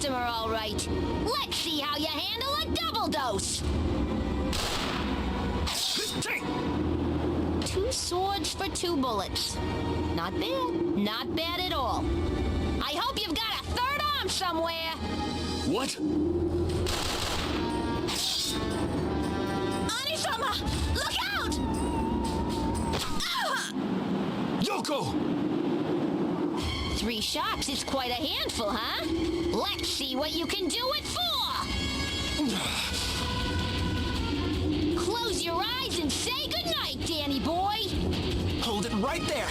customer, all right. Let's see how you handle a double dose. 2 swords for 2 bullets. Not bad. Not bad at all. I hope you've got a third arm somewhere. What? Anisama, look out! Yoko! 3 shots is quite a handful, huh? Let's see what you can do it for! Close your eyes and say goodnight, Danny boy! Hold it right there!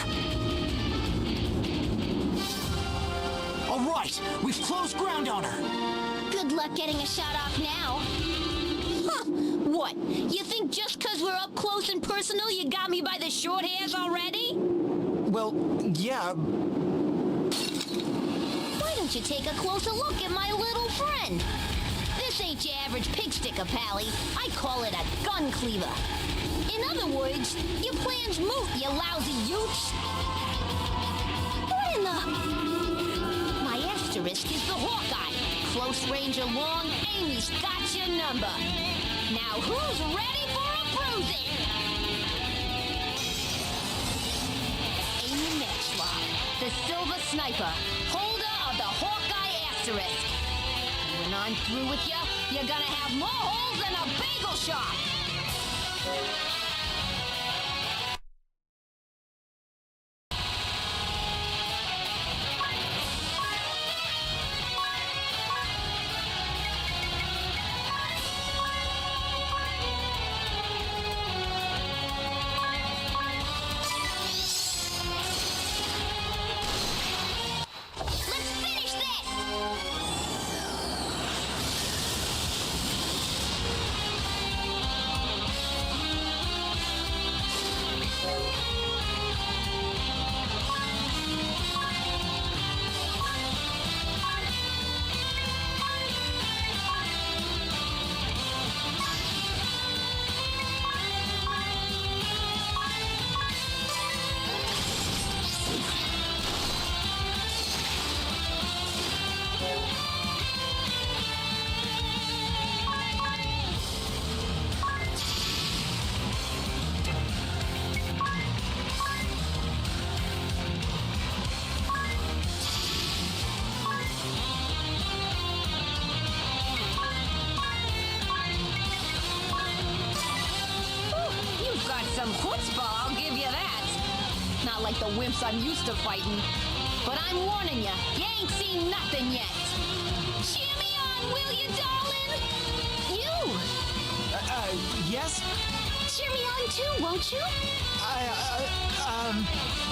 All right, we've closed ground on her! Good luck getting a shot off now. Huh, what? You think just 'cause we're up close and personal you got me by the short hairs already? Well, yeah. Why don't you take a closer look at my little friend? This ain't your average pig sticker, Pally. I call it a gun cleaver. In other words, your plan's moot, you lousy Utes. What in the... My asterisk is the Hawkeye. Close range or long, Amy's got your number. Now who's ready for a bruising? Amy Matchlock, the Silver Sniper, holder of the Hawkeye asterisk. When I'm through with you, you're gonna have more holes than a bagel shop. Let's finish this! You've got some chutzpah, I'll give you that. Not like the wimps I'm used to fighting. But I'm warning you, you ain't seen nothing yet. Cheer me on, will you, darling? You! Yes? Cheer me on too, won't you?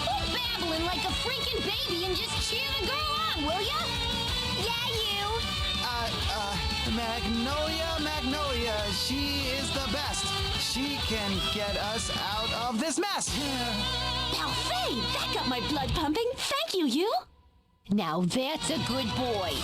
Quit babbling like a freaking baby and just cheer the girl on, will ya? Yeah, you! Magnolia, she is the best. She can get us out of this mess. Balfay, that got my blood pumping. Thank you, you. Now that's a good boy.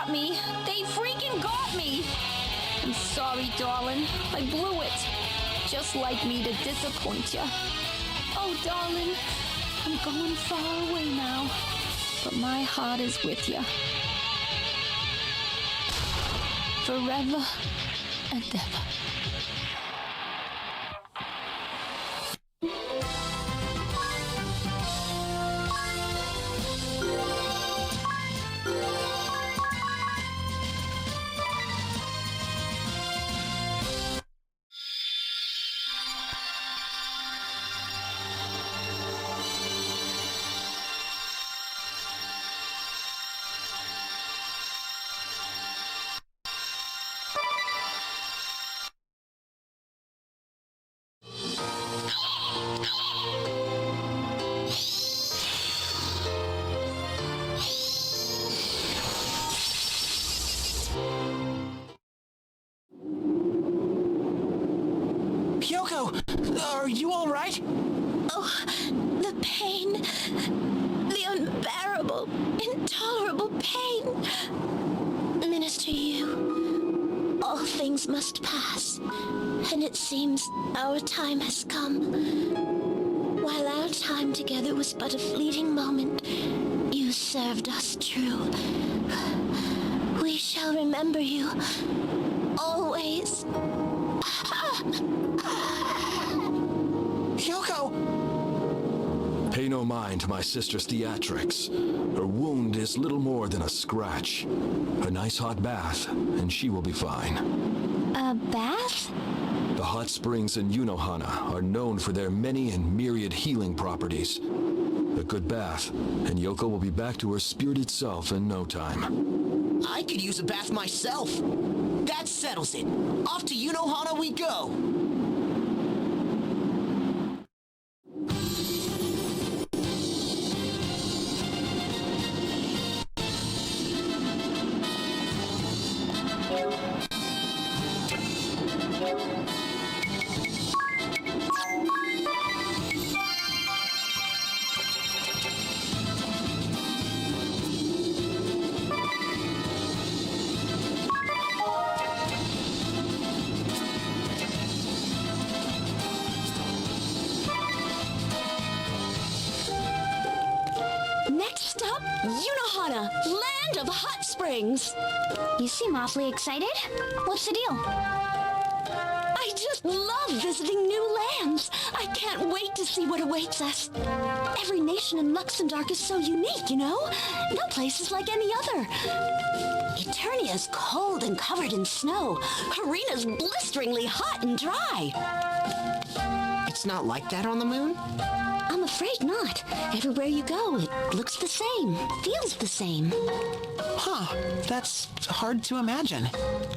got me. They freaking got me. I'm sorry, darling. I blew it. Just like me to disappoint you. Oh, darling, I'm going far away now, but my heart is with you. Forever and ever. Hyoko, are you all right? Oh, the pain. The unbearable, intolerable pain. Minister Yu, all things must pass, and it seems our time has come. While our time together was but a fleeting moment, you served us true. We shall remember you, always. Hyoko! Pay no mind to my sister's theatrics. Her wound is little more than a scratch. A nice hot bath, and she will be fine. A bath? The hot springs in Unohana are known for their many and myriad healing properties. A good bath, and Yoko will be back to her spirited self in no time. I could use a bath myself. That settles it. Off to Unohana we go. Next up, Unohana, land of hot springs. You seem awfully excited. What's the deal? I just love visiting new lands. I can't wait to see what awaits us. Every nation in Luxembourg is so unique, you know? No place is like any other. Eternia is cold and covered in snow. Harina's blisteringly hot and dry. It's not like that on the moon? I'm afraid not. Everywhere you go, it looks the same, feels the same. Huh, that's hard to imagine.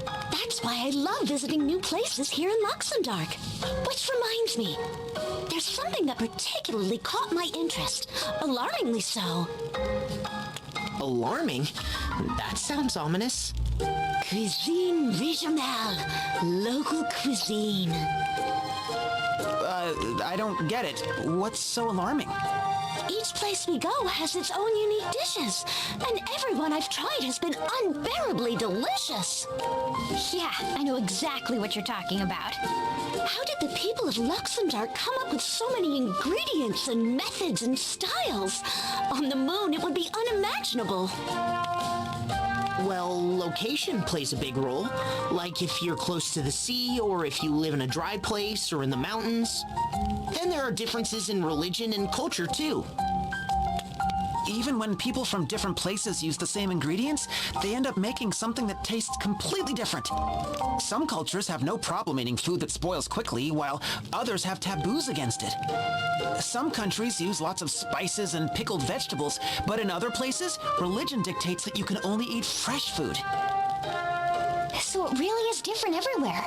That's why I love visiting new places here in Luxembourg. Which reminds me, there's something that particularly caught my interest, alarmingly so. Alarming? That sounds ominous. Cuisine régionale, local cuisine. I don't get it. What's so alarming? Each place we go has its own unique dishes, and everyone I've tried has been unbearably delicious. Yeah, I know exactly what you're talking about. How did the people of Luxembourg come up with so many ingredients and methods and styles? On the moon, it would be unimaginable. Well, location plays a big role. Like if you're close to the sea, or if you live in a dry place, or in the mountains. Then there are differences in religion and culture, too. Even when people from different places use the same ingredients, they end up making something that tastes completely different. Some cultures have no problem eating food that spoils quickly, while others have taboos against it. Some countries use lots of spices and pickled vegetables, but in other places, religion dictates that you can only eat fresh food. So it really is different everywhere.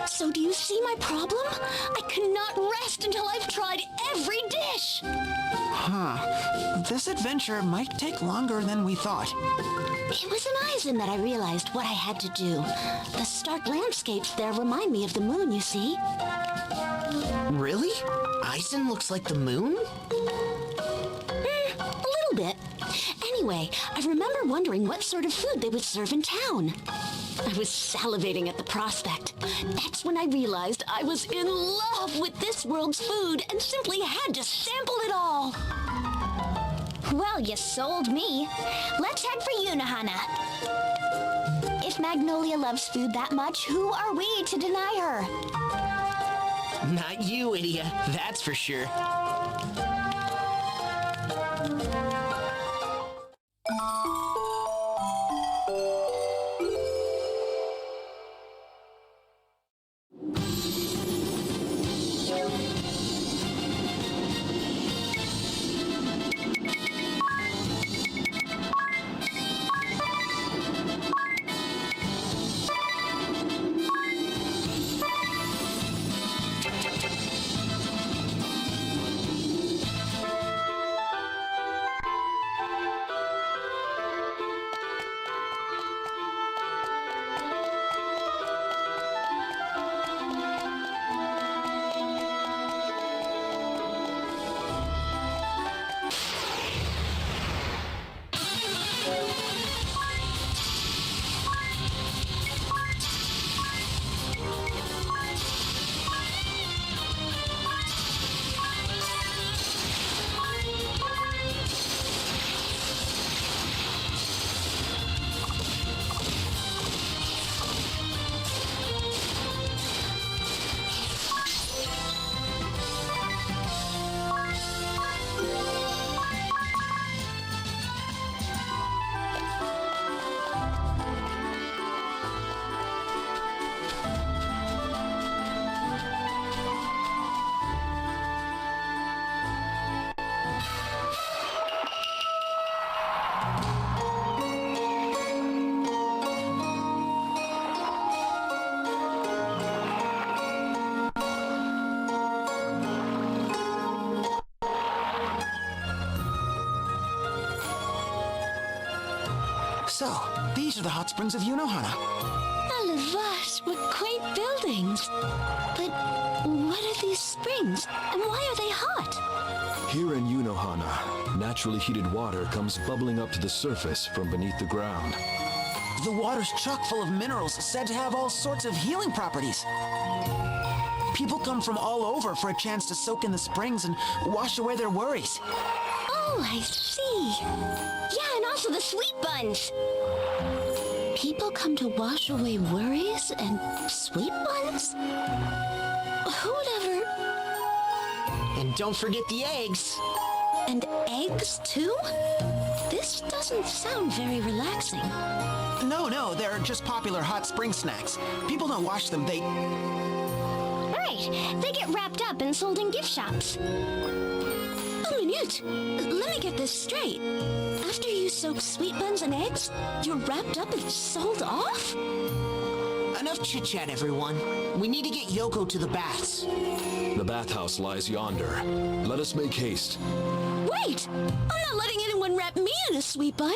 So do you see my problem? I cannot rest until I've tried every dish. Huh. This adventure might take longer than we thought. It was in Eisen that I realized what I had to do. The stark landscapes there remind me of the moon, you see. Really? Eisen looks like the moon? A little bit. Anyway, I remember wondering what sort of food they would serve in town. I was salivating at the prospect. That's when I realized I was in love with this world's food and simply had to sample it all. Well, you sold me. Let's head for Unohana. If Magnolia loves food that much, who are we to deny her? Not you, idiot. That's for sure. So, these are the hot springs of Yunohana. A la vache, what quaint buildings. But what are these springs, and why are they hot? Here in Yunohana, naturally heated water comes bubbling up to the surface from beneath the ground. The water's chock full of minerals said to have all sorts of healing properties. People come from all over for a chance to soak in the springs and wash away their worries. Oh, I see. Yeah, and also the sweet buns. People come to wash away worries and sweet buns? Who would ever... And don't forget the eggs. And eggs, too? This doesn't sound very relaxing. No, they're just popular hot spring snacks. People don't wash them, they... Right, they get wrapped up and sold in gift shops. A minute. Let me get this straight. After you soak sweet buns and eggs, you're wrapped up and sold off? Enough chit-chat, everyone. We need to get Yoko to the baths. The bathhouse lies yonder. Let us make haste. Wait! I'm not letting anyone wrap me in a sweet bun.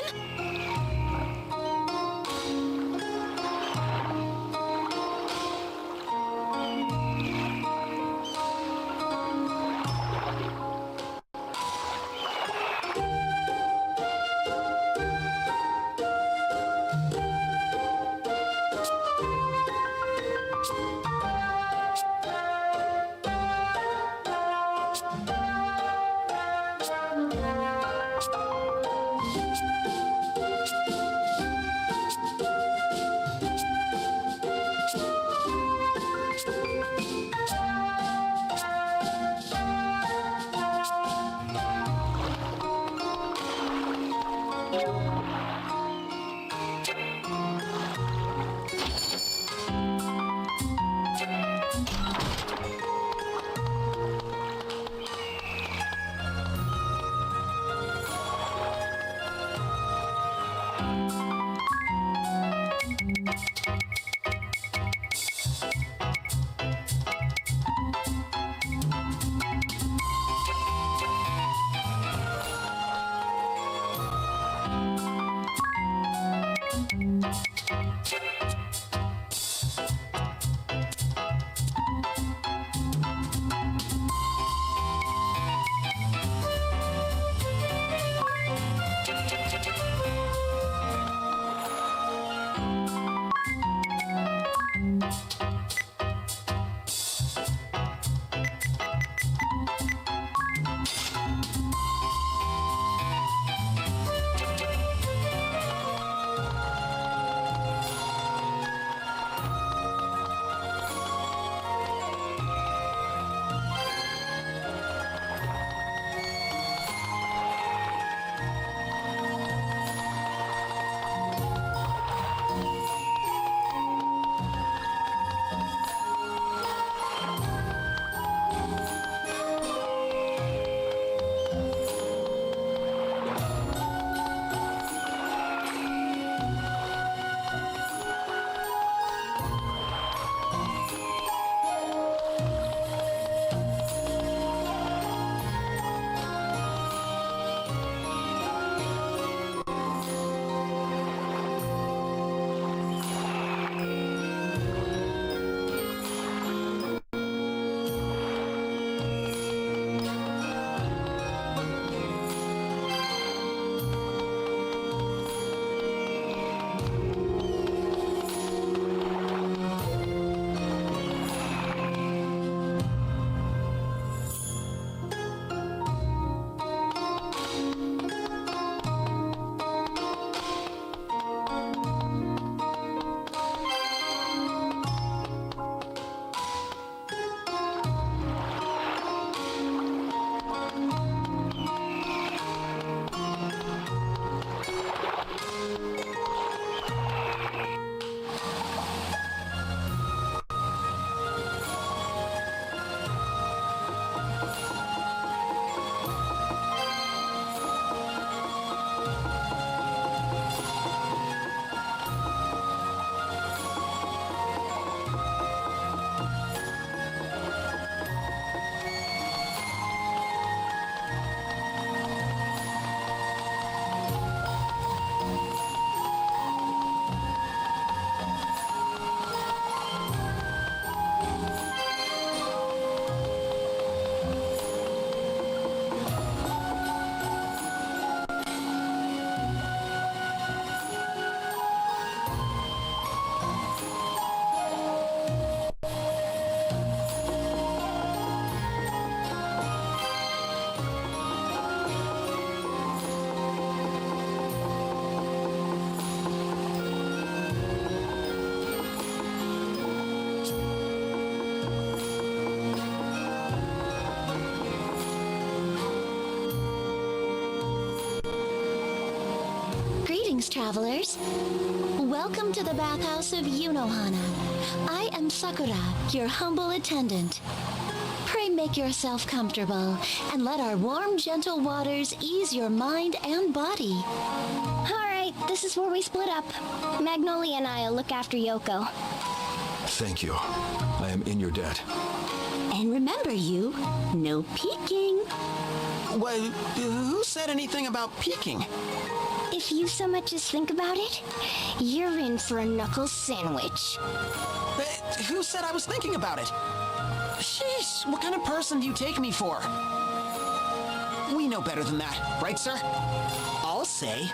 travelers. Welcome to the bathhouse of Yunohana. I am Sakura, your humble attendant. Pray make yourself comfortable, and let our warm, gentle waters ease your mind and body. All right, this is where we split up. Magnolia and I'll look after Yoko. Thank you. I am in your debt. And remember no peeking. Well, who said anything about peeking? If you so much as think about it, you're in for a knuckle sandwich. Who said I was thinking about it? Sheesh, what kind of person do you take me for? We know better than that, right, sir? I'll say,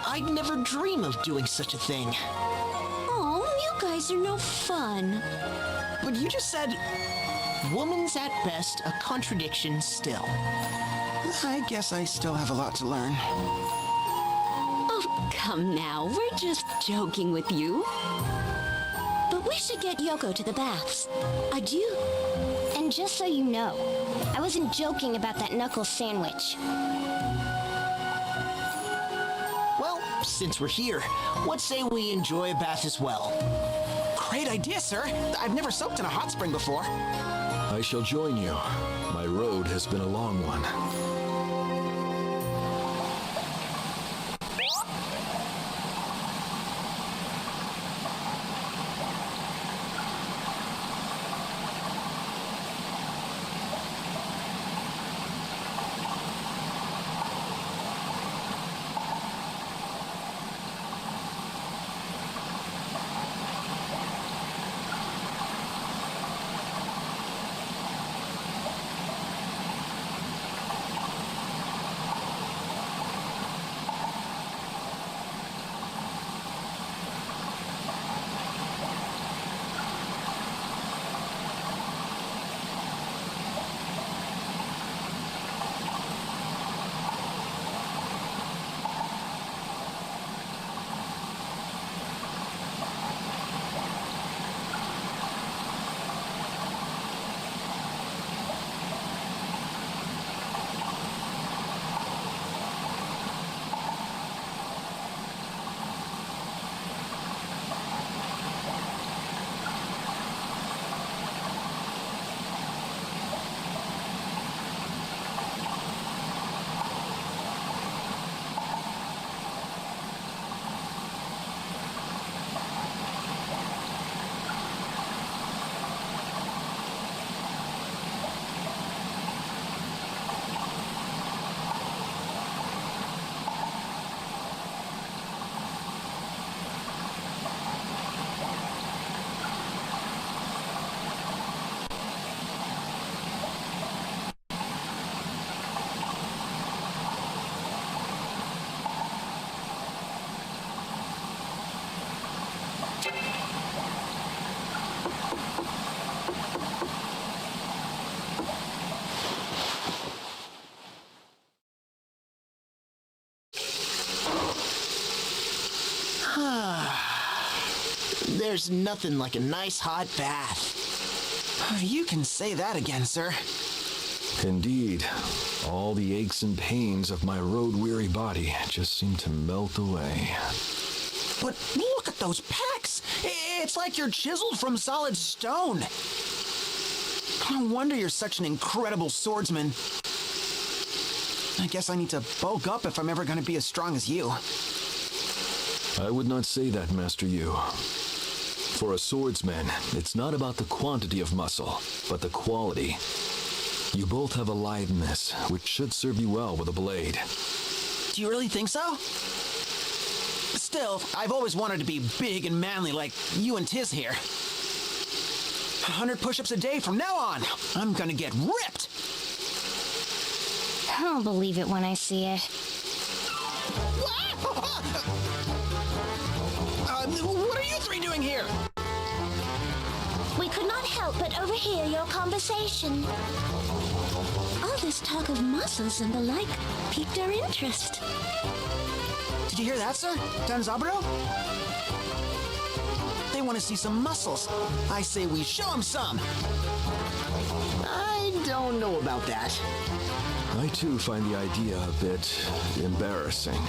I'd never dream of doing such a thing. Oh, you guys are no fun. But you just said... Woman's at best a contradiction still. I guess I still have a lot to learn. Oh, come now. We're just joking with you. But we should get Yoko to the baths. Adieu. And just so you know, I wasn't joking about that knuckle sandwich. Well, since we're here, what say we enjoy a bath as well? Great idea, sir. I've never soaked in a hot spring before. I shall join you. My road has been a long one. There's nothing like a nice hot bath. You can say that again, sir. Indeed, all the aches and pains of my road-weary body just seem to melt away. But look at those pecs! It's like you're chiseled from solid stone. No wonder you're such an incredible swordsman. I guess I need to bulk up if I'm ever going to be as strong as you. I would not say that, Master Yu. For a swordsman, it's not about the quantity of muscle, but the quality. You both have a litheness, which should serve you well with a blade. Do you really think so? Still, I've always wanted to be big and manly like you and Tiz here. 100 push-ups a day from now on. I'm gonna get ripped. I'll believe it when I see it. What are you three doing here? We could not help but overhear your conversation. All this talk of muscles and the like piqued our interest. Did you hear that, sir? Danzaburo? They want to see some muscles. I say we show them some. I don't know about that. I too find the idea a bit embarrassing.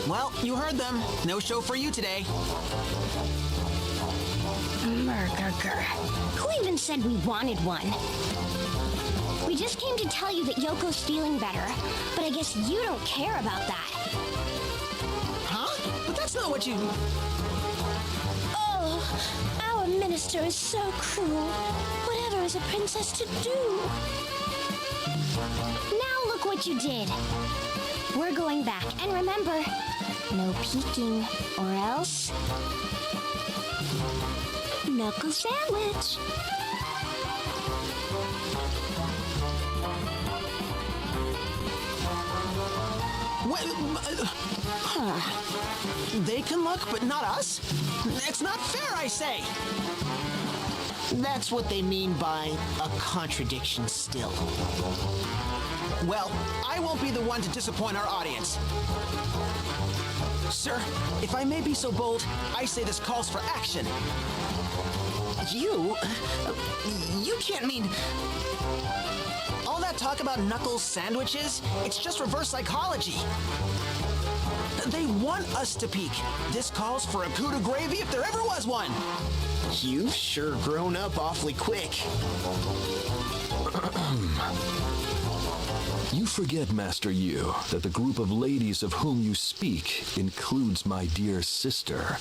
Well, you heard them. No show for you today. Who even said we wanted one? We just came to tell you that Yoko's feeling better, but I guess you don't care about that. Huh? But that's not what you... Oh, our minister is so cruel. Whatever is a princess to do? Now look what you did. We're going back, and remember, no peeking, or else... Knuckle sandwich. They can look, but not us? It's not fair, I say! That's what they mean by a contradiction still. Well, I won't be the one to disappoint our audience. Sir, if I may be so bold, I say this calls for action. You can't mean... All that talk about knuckles sandwiches, it's just reverse psychology. They want us to peek. This calls for a coup de gravy if there ever was one. You've sure grown up awfully quick. You forget, Master Yu, that the group of ladies of whom you speak includes my dear sister.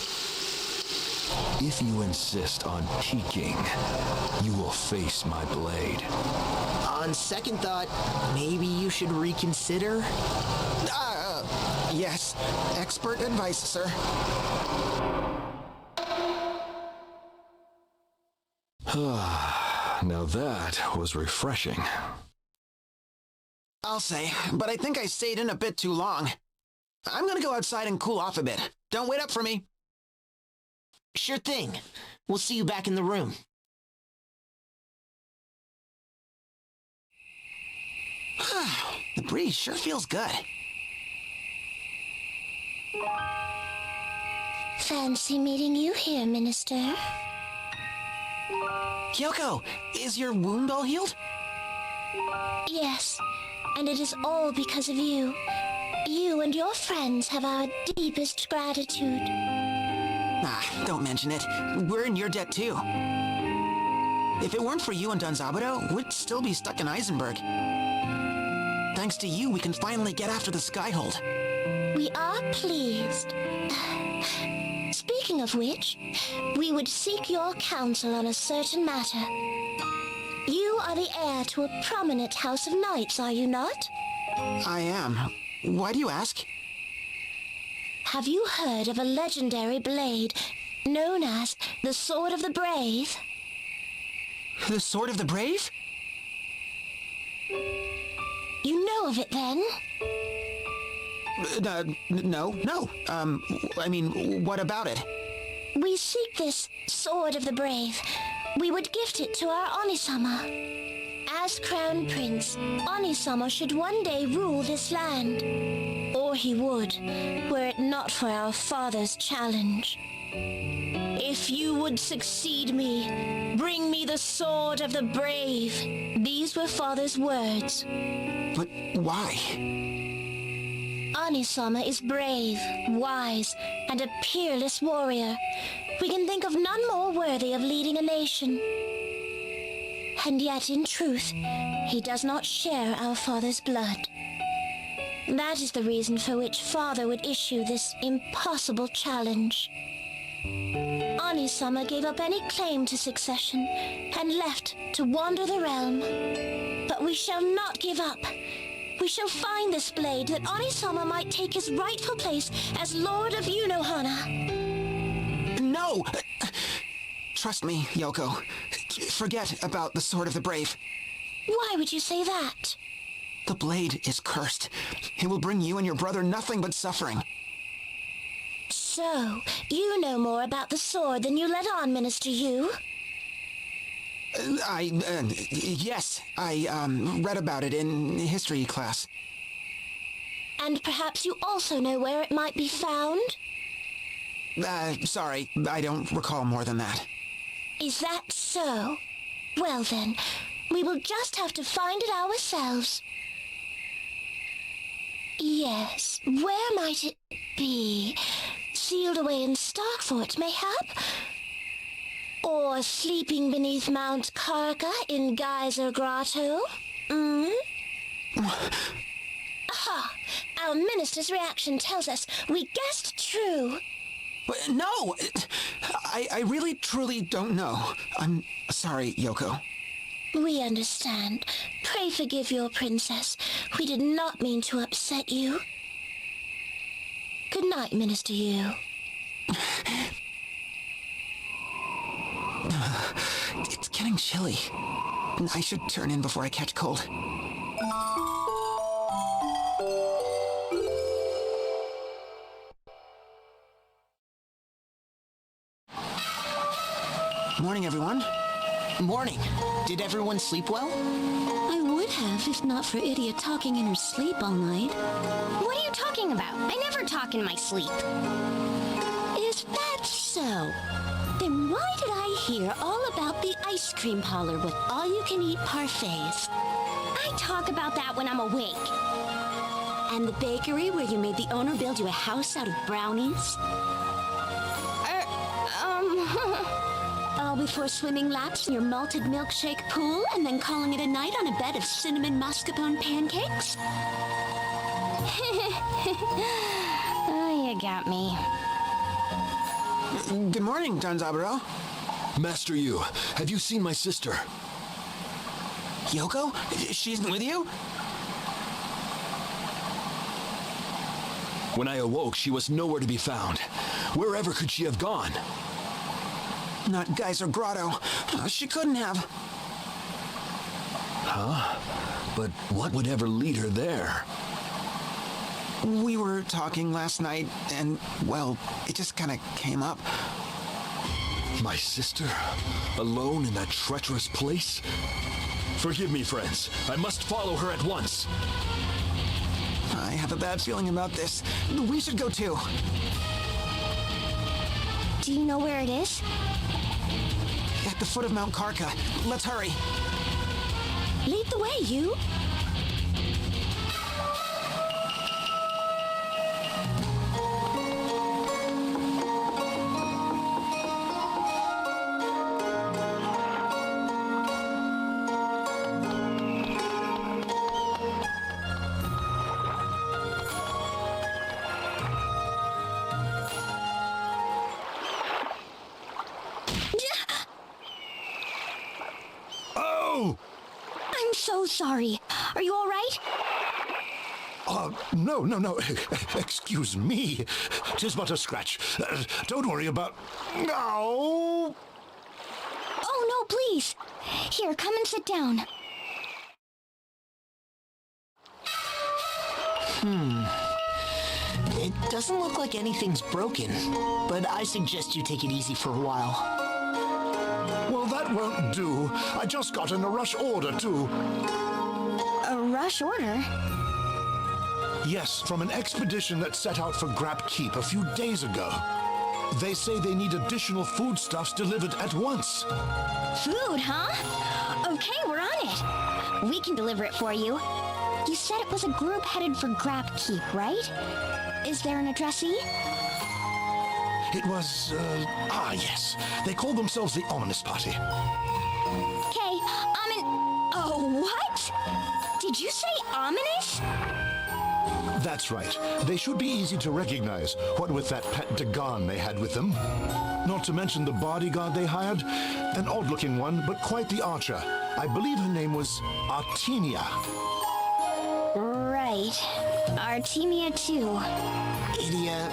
If you insist on peeking, you will face my blade. On second thought, maybe you should reconsider? Yes. Expert advice, sir. Now that was refreshing. I'll say, but I think I stayed in a bit too long. I'm gonna go outside and cool off a bit. Don't wait up for me. Sure thing. We'll see you back in the room. The breeze sure feels good. Fancy meeting you here, Minister. Kyoko, is your wound all healed? Yes, and it is all because of you. You and your friends have our deepest gratitude. Don't mention it. We're in your debt too. If it weren't for you and Danzabuto, we'd still be stuck in Eisenberg. Thanks to you, we can finally get after the Skyhold. We are pleased. Speaking of which, we would seek your counsel on a certain matter. You are the heir to a prominent house of knights, are you not? I am. Why do you ask? Have you heard of a legendary blade known as the Sword of the Brave? The Sword of the Brave? You know of it, then? No. I mean, what about it? We seek this Sword of the Brave. We would gift it to our Onisama. As Crown Prince, Onisama should one day rule this land. Or he would, were it not for our father's challenge. If you would succeed me, bring me the Sword of the Brave. These were father's words. But why? Onisama is brave, wise, and a peerless warrior. We can think of none more worthy of leading a nation. And yet, in truth, he does not share our father's blood. That is the reason for which father would issue this impossible challenge. Onisama gave up any claim to succession and left to wander the realm. But we shall not give up. We shall find this blade that Onisama might take his rightful place as Lord of Yunohana. No! Trust me, Yoko. Forget about the Sword of the Brave. Why would you say that? The blade is cursed. It will bring you and your brother nothing but suffering. So, you know more about the sword than you let on, Minister Yu? Yes, I read about it in history class. And perhaps you also know where it might be found? Sorry, I don't recall more than that. Is that so? Well then, We will just have to find it ourselves. Yes, where might it be? Sealed away in Starkfort, mayhap? Or sleeping beneath Mount Karka in Geyser Grotto? Aha! Our minister's reaction tells us we guessed true. No! I really, truly don't know. I'm sorry, Yoko. We understand. Pray forgive your princess. We did not mean to upset you. Good night, Minister Yu. It's getting chilly. I should turn in before I catch cold. Morning, everyone. Morning. Did everyone sleep well? I would have if not for Idiot talking in her sleep all night. What are you talking about? I never talk in my sleep. Is that so? Then why did I hear all about the ice cream parlor with all-you-can-eat parfaits? I talk about that when I'm awake. And the bakery where you made the owner build you a house out of brownies? All before swimming laps in your malted milkshake pool and then calling it a night on a bed of cinnamon mascarpone pancakes? Oh, you got me. Good morning, Don Zaburo. Master Yu, have you seen my sister? Yoko? She's with you? When I awoke, she was nowhere to be found. Wherever could she have gone? Not Geyser Grotto. She couldn't have. Huh? But what would ever lead her there? We were talking last night, and, well, it just kind of came up. My sister? Alone in that treacherous place? Forgive me, friends. I must follow her at once. I have a bad feeling about this. We should go too. Do you know where it is? At the foot of Mount Karka. Let's hurry. Lead the way, you. I'm so sorry. Are you all right? No. Excuse me. 'Tis but a scratch. Don't worry about... No! Oh, no, please. Here, come and sit down. It doesn't look like anything's broken, but I suggest you take it easy for a while. Well, that won't do. I just got in a rush order, too. A rush order? Yes, from an expedition that set out for Grap Keep a few days ago. They say they need additional foodstuffs delivered at once. Food, huh? Okay, we're on it. We can deliver it for you. You said it was a group headed for Grap Keep, right? Is there an addressee? It was, yes. They call themselves the Ominous Party. Okay, Oh, what? Did you say ominous? That's right. They should be easy to recognize, what with that pet Dagon they had with them. Not to mention the bodyguard they hired, an odd-looking one, but quite the archer. I believe her name was Artemia. Right. Artemia, too. Idia,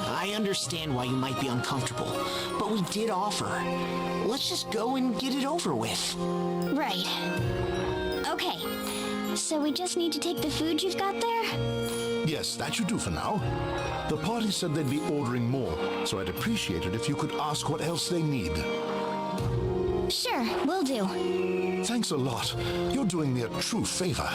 I understand why you might be uncomfortable, but we did offer. Let's just go and get it over with. Right. Okay. So we just need to take the food you've got there? Yes, that should do for now. The party said they'd be ordering more, so I'd appreciate it if you could ask what else they need. Sure, will do. Thanks a lot. You're doing me a true favor.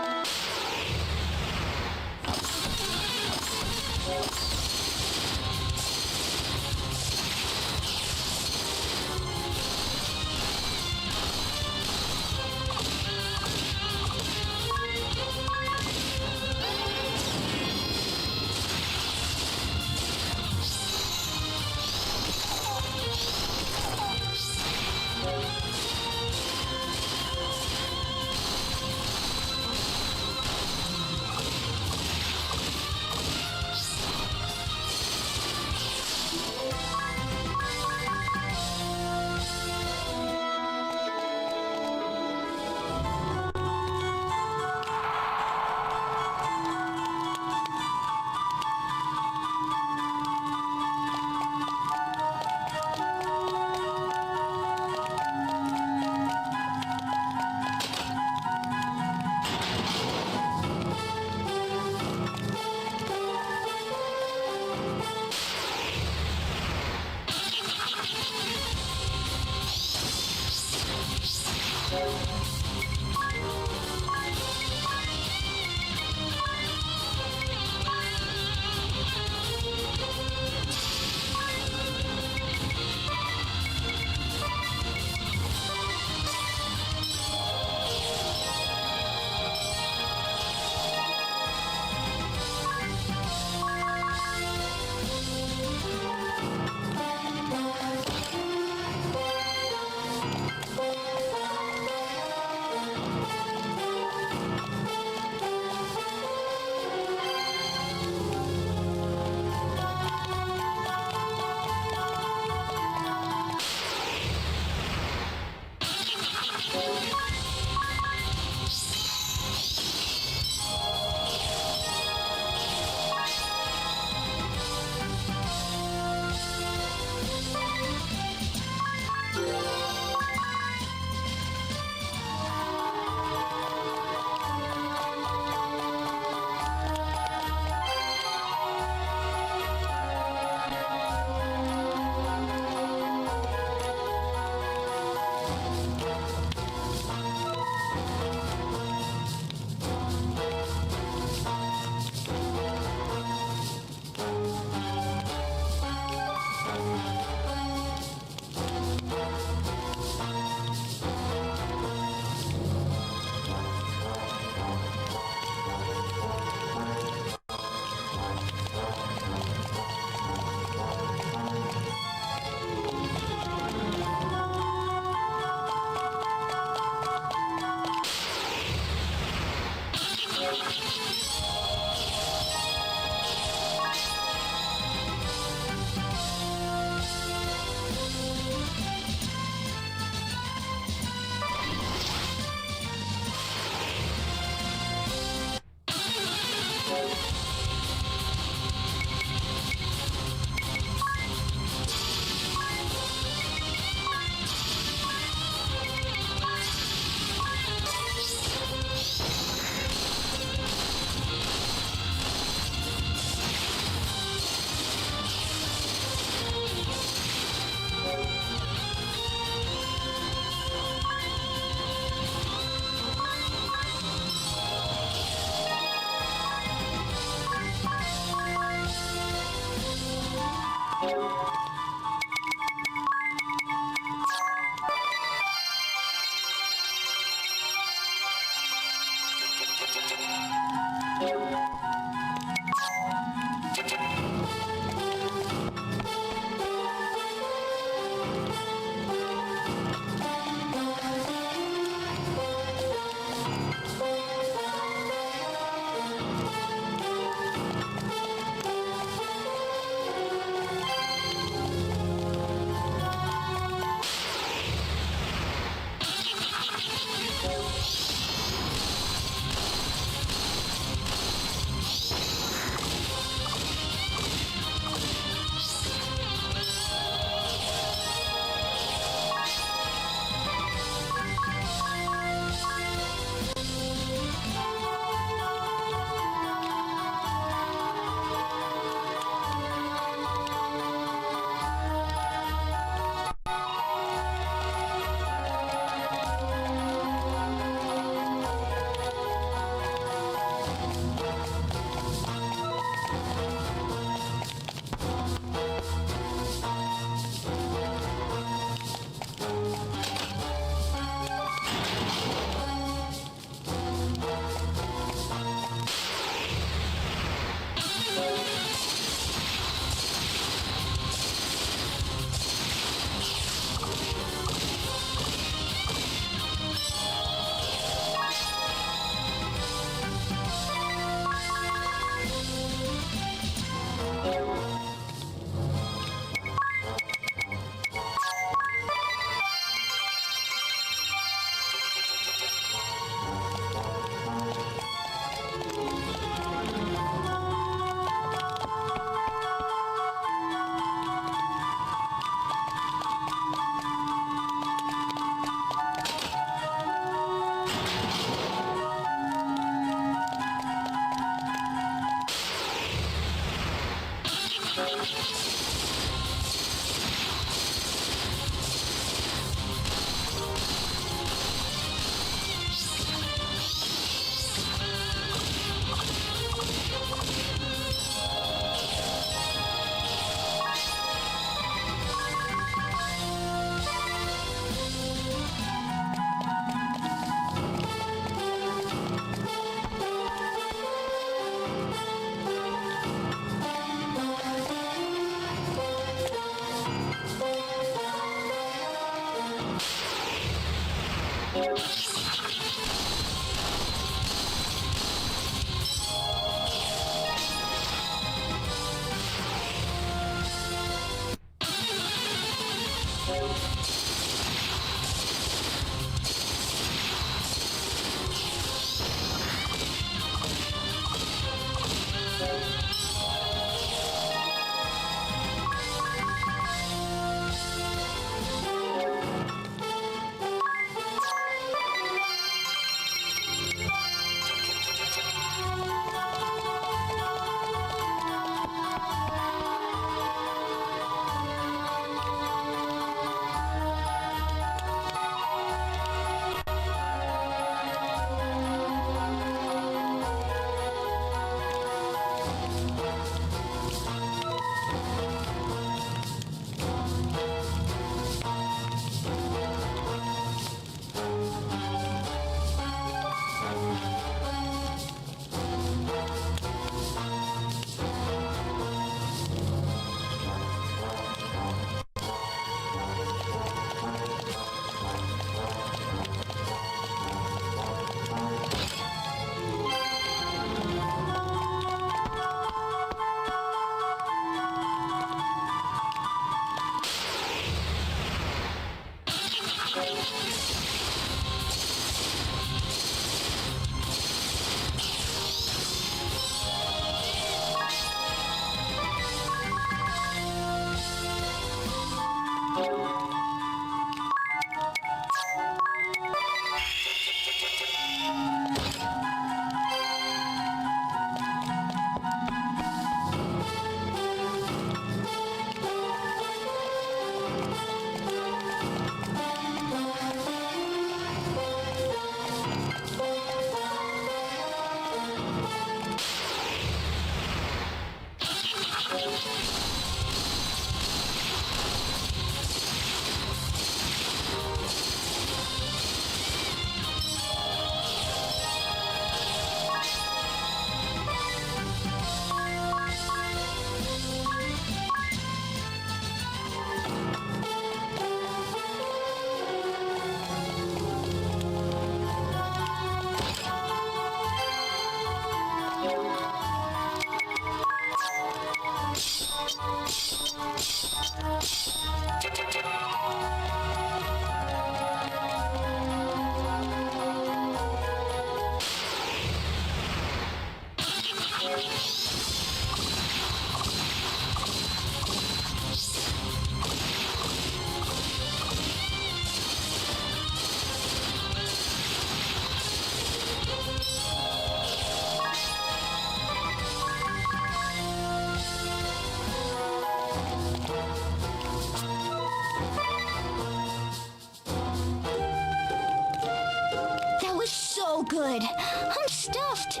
Good. I'm stuffed.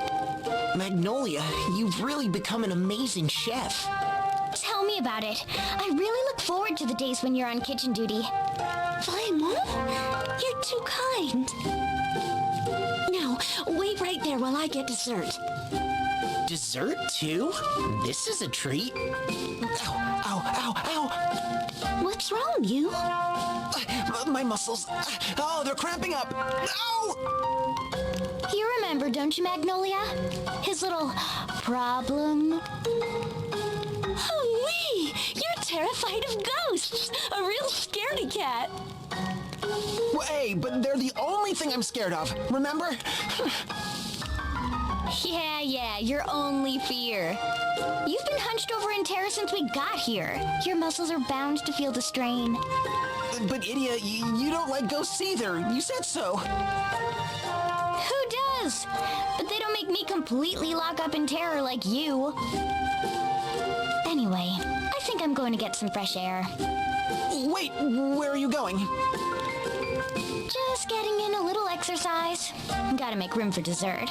Magnolia, you've really become an amazing chef. Tell me about it. I really look forward to the days when you're on kitchen duty. Vraiment? You're too kind. Now, wait right there while I get dessert. Dessert, too? This is a treat. Ow, ow, ow, ow! What's wrong, you? My muscles. Oh, they're cramping up. Ow! You remember, don't you, Magnolia? His little problem? Holy! You're terrified of ghosts! A real scaredy cat! Hey, but they're the only thing I'm scared of, remember? Yeah, your only fear. You've been hunched over in terror since we got here. Your muscles are bound to feel the strain. But Idia, you don't like ghosts either. You said so. Who does? But they don't make me completely lock up in terror like you. Anyway, I think I'm going to get some fresh air. Wait, where are you going? Just getting in a little exercise. Gotta make room for dessert.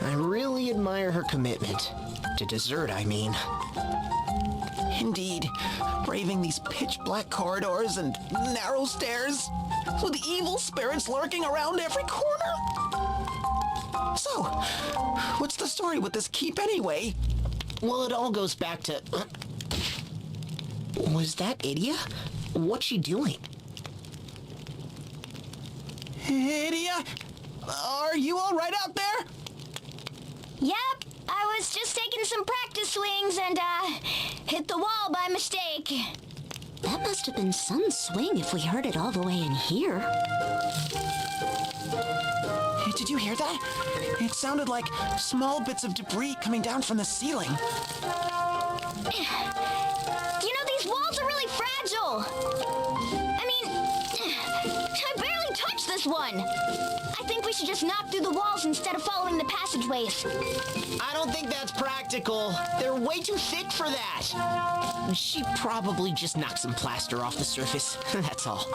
I really admire her commitment. To dessert, I mean. Indeed, braving these pitch-black corridors and narrow stairs, with evil spirits lurking around every corner. So, what's the story with this keep anyway? Well, it all goes back to... Was that Idia? What's she doing? Idia, are you all right out there? Yep, I was just taking some practice swings and, hit the wall by mistake. That must have been Sun's swing if we heard it all the way in here. Hey, did you hear that? It sounded like small bits of debris coming down from the ceiling. You know, these walls are really fragile. I mean, I barely touched this one. I think we should just knock through the walls instead of following the passageways. I don't think that's practical. They're way too thick for that. She probably just knocked some plaster off the surface. That's all.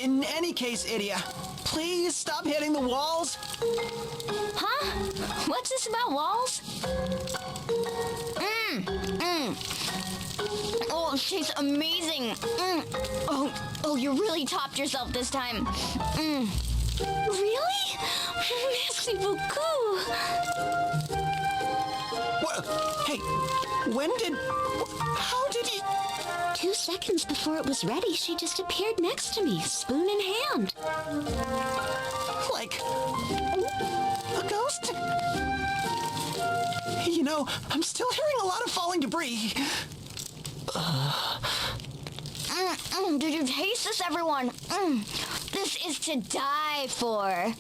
In any case, Idia, please stop hitting the walls. Huh? What's this about walls? Oh, she's amazing. Oh, you really topped yourself this time. Really? Merci beaucoup. What? Hey, how did you... 2 seconds before it was ready, she just appeared next to me, spoon in hand. Like... a ghost? You know, I'm still hearing a lot of falling debris. Did you taste this, everyone? This is to die for.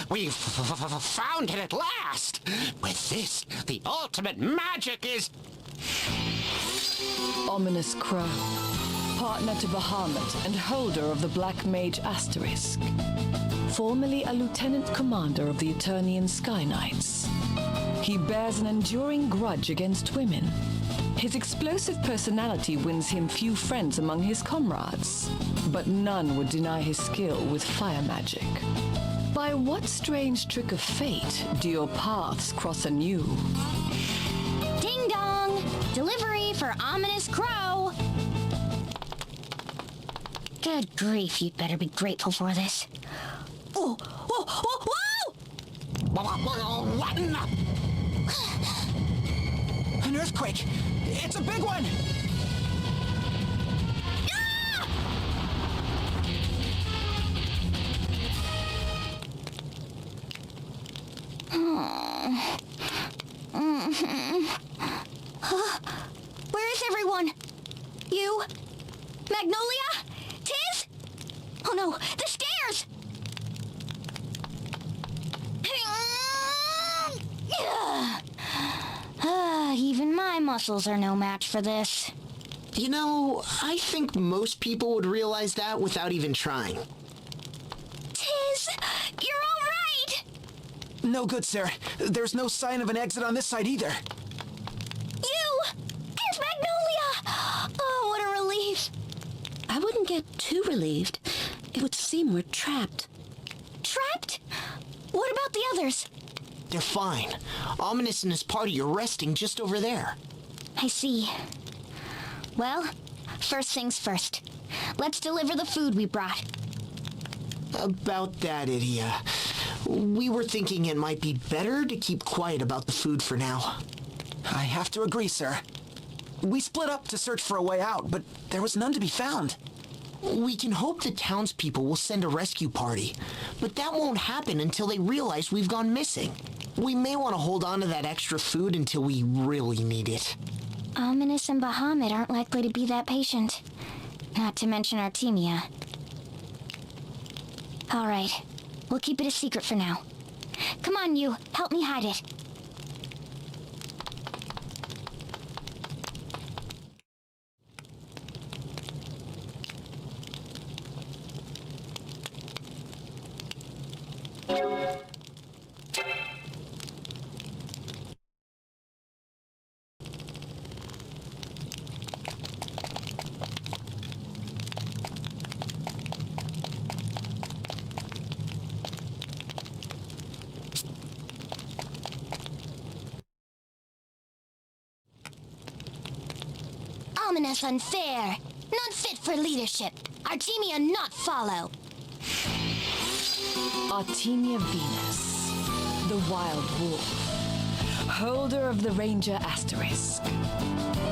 We've found it at last! With this, the ultimate magic is... Ominous Crow, partner to Bahamut and holder of the Black Mage Asterisk. Formerly a lieutenant commander of the Eternian Sky Knights. He bears an enduring grudge against women. His explosive personality wins him few friends among his comrades, but none would deny his skill with fire magic. By what strange trick of fate do your paths cross anew? Ding dong! Delivery for Ominous Crow! Good grief, you'd better be grateful for this. Oh! Whoa! Whoa! Whoa! What in the... An earthquake! It's a big one! Where is everyone? You? Magnolia? Tiz? Oh no, the stairs! Even my muscles are no match for this. You know, I think most people would realize that without even trying. Tiz, you're all right! No good, sir. There's no sign of an exit on this side either. You! There's Magnolia! Oh, what a relief. I wouldn't get too relieved. It would seem we're trapped. Trapped? What about the others? They're fine. Ominous and his party are resting just over there. I see. Well, first things first. Let's deliver the food we brought. About that, Idia. We were thinking it might be better to keep quiet about the food for now. I have to agree, sir. We split up to search for a way out, but there was none to be found. We can hope the townspeople will send a rescue party, but that won't happen until they realize we've gone missing. We may want to hold on to that extra food until we really need it. Ominous and Bahamut aren't likely to be that patient. Not to mention Artemia. All right, we'll keep it a secret for now. Come on, you. Help me hide it. Ominous unfair. Not fit for leadership. Artemia not follow. Artemia Venus, the wild wolf, holder of the Ranger Asterisk,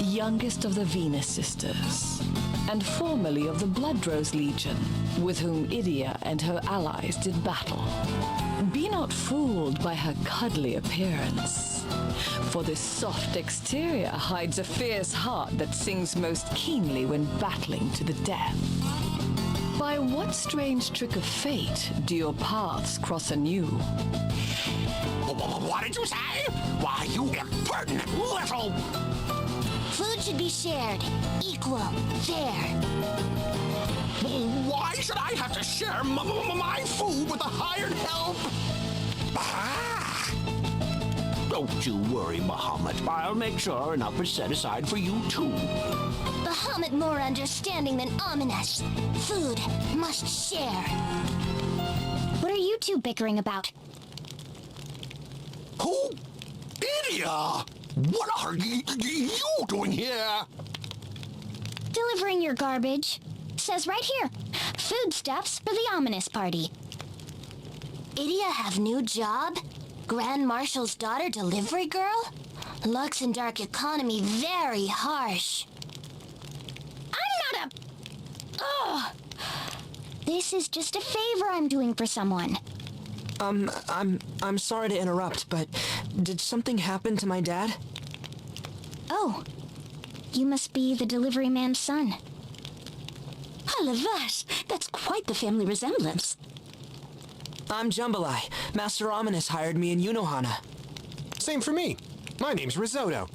youngest of the Venus sisters, and formerly of the Bloodrose Legion, with whom Idia and her allies did battle. Be not fooled by her cuddly appearance, for this soft exterior hides a fierce heart that sings most keenly when battling to the death. By what strange trick of fate do your paths cross anew? What did you say? Why, you impertinent little... Food should be shared. Equal. Fair. Why should I have to share my food with the hired help? Ah! Don't you worry, Bahamut. I'll make sure enough is set aside for you, too. Bahamut more understanding than ominous. Food must share. What are you two bickering about? Who? Idia! What are you doing here? Delivering your garbage. Says right here. Foodstuffs for the ominous party. Idia have new job? Grand Marshal's daughter delivery girl? Lux and dark economy very harsh. I'm not a... Ugh! This is just a favor I'm doing for someone. I'm sorry to interrupt, but did something happen to my dad? Oh, you must be the delivery man's son. Halavash, that's quite the family resemblance. I'm Jambalaya. Master Ominous hired me in Unohana. Same for me. My name's Risotto.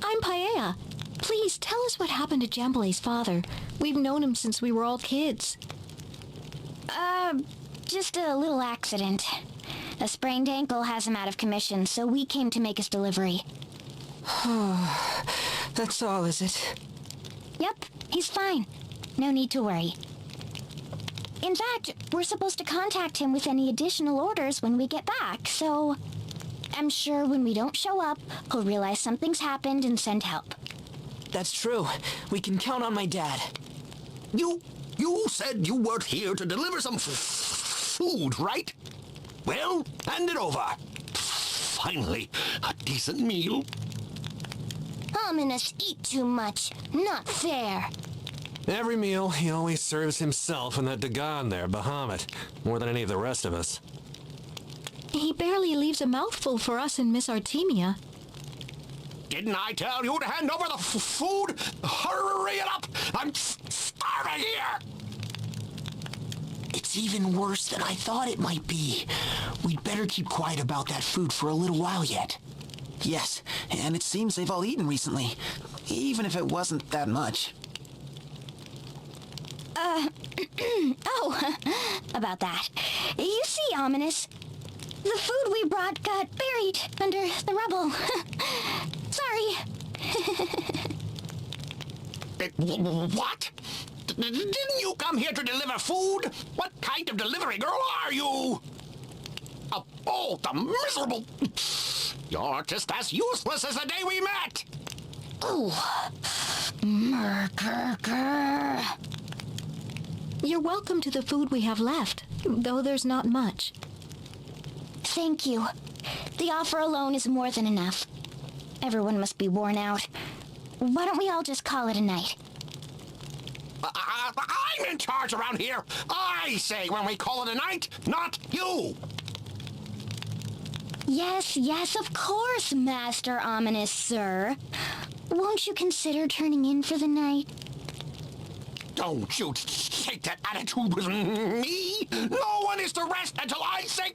I'm Paella. Please tell us what happened to Jambalay's father. We've known him since we were all kids. Just a little accident. A sprained ankle has him out of commission, so we came to make his delivery. That's all, is it? Yep, he's fine. No need to worry. In fact, we're supposed to contact him with any additional orders when we get back, so... I'm sure when we don't show up, he'll realize something's happened and send help. That's true. We can count on my dad. You said you weren't here to deliver some food, right? Well, hand it over. Finally, a decent meal. Ominous eat too much. Not fair. Every meal, he always serves himself and that Dagon there, Bahamut, more than any of the rest of us. He barely leaves a mouthful for us and Miss Artemia. Didn't I tell you to hand over the food? Hurry it up! I'm starving here! It's even worse than I thought it might be. We'd better keep quiet about that food for a little while yet. Yes, and it seems they've all eaten recently, even if it wasn't that much. About that. You see, Ominous, the food we brought got buried under the rubble. Sorry. What? Didn't you come here to deliver food? What kind of delivery girl are you? Oh, the miserable... You're just as useless as the day we met! Ooh. Murker. You're welcome to the food we have left, though there's not much. Thank you. The offer alone is more than enough. Everyone must be worn out. Why don't we all just call it a night? I'm in charge around here. I say when we call it a night, not you. Yes, yes, of course, Master Ominous Sir. Won't you consider turning in for the night? Don't you take that attitude with me. No one is to rest until I say...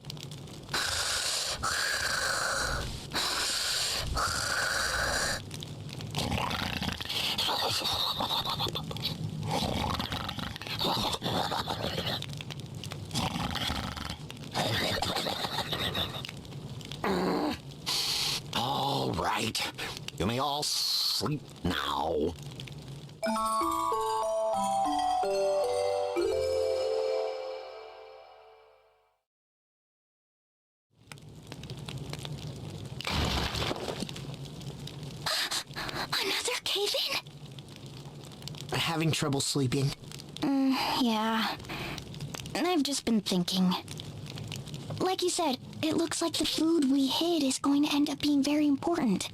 All right. You may all sleep now. Another cave-in? Having trouble sleeping. Yeah. I've just been thinking. Like you said, it looks like the food we hid is going to end up being very important.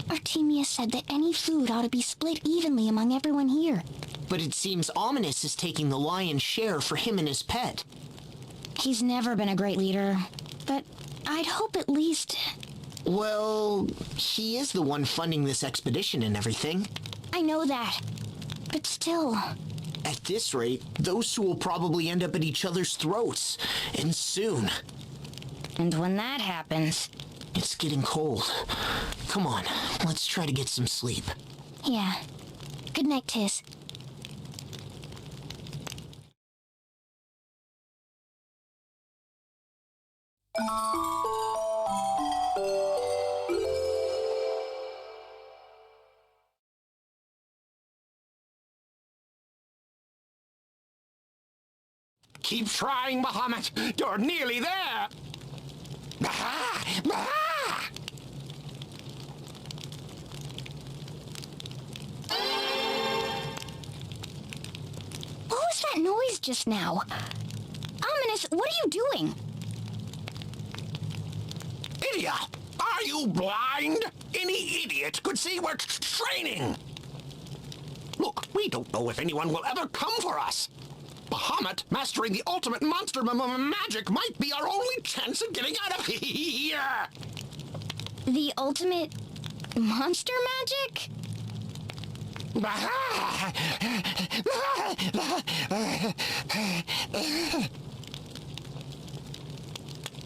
Artemia said that any food ought to be split evenly among everyone here. But it seems Ominous is taking the lion's share for him and his pet. He's never been a great leader, but I'd hope at least... Well, he is the one funding this expedition and everything. I know that, but still... At this rate, those two will probably end up at each other's throats, and soon. And when that happens... It's getting cold. Come on, let's try to get some sleep. Yeah. Good night, Tiz. Keep trying, Bahamut. You're nearly there. Bah! Bah! What was that noise just now? Ominous, what are you doing? Idiot! Are you blind? Any idiot could see we're training. Look, we don't know if anyone will ever come for us. Bahamut mastering the ultimate monster magic might be our only chance of getting out of here. The ultimate monster magic?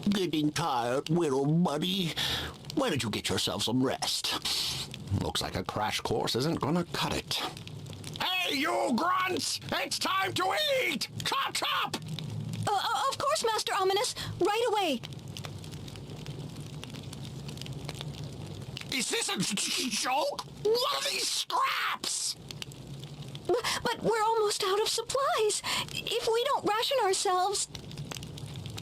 Getting tired, little buddy. Why don't you get yourself some rest? Looks like a crash course isn't gonna cut it. Hey, you grunts! It's time to eat! Chop, chop! Of course, Master Ominous. Right away. Is this a joke? What are these scraps? But we're almost out of supplies. If we don't ration ourselves...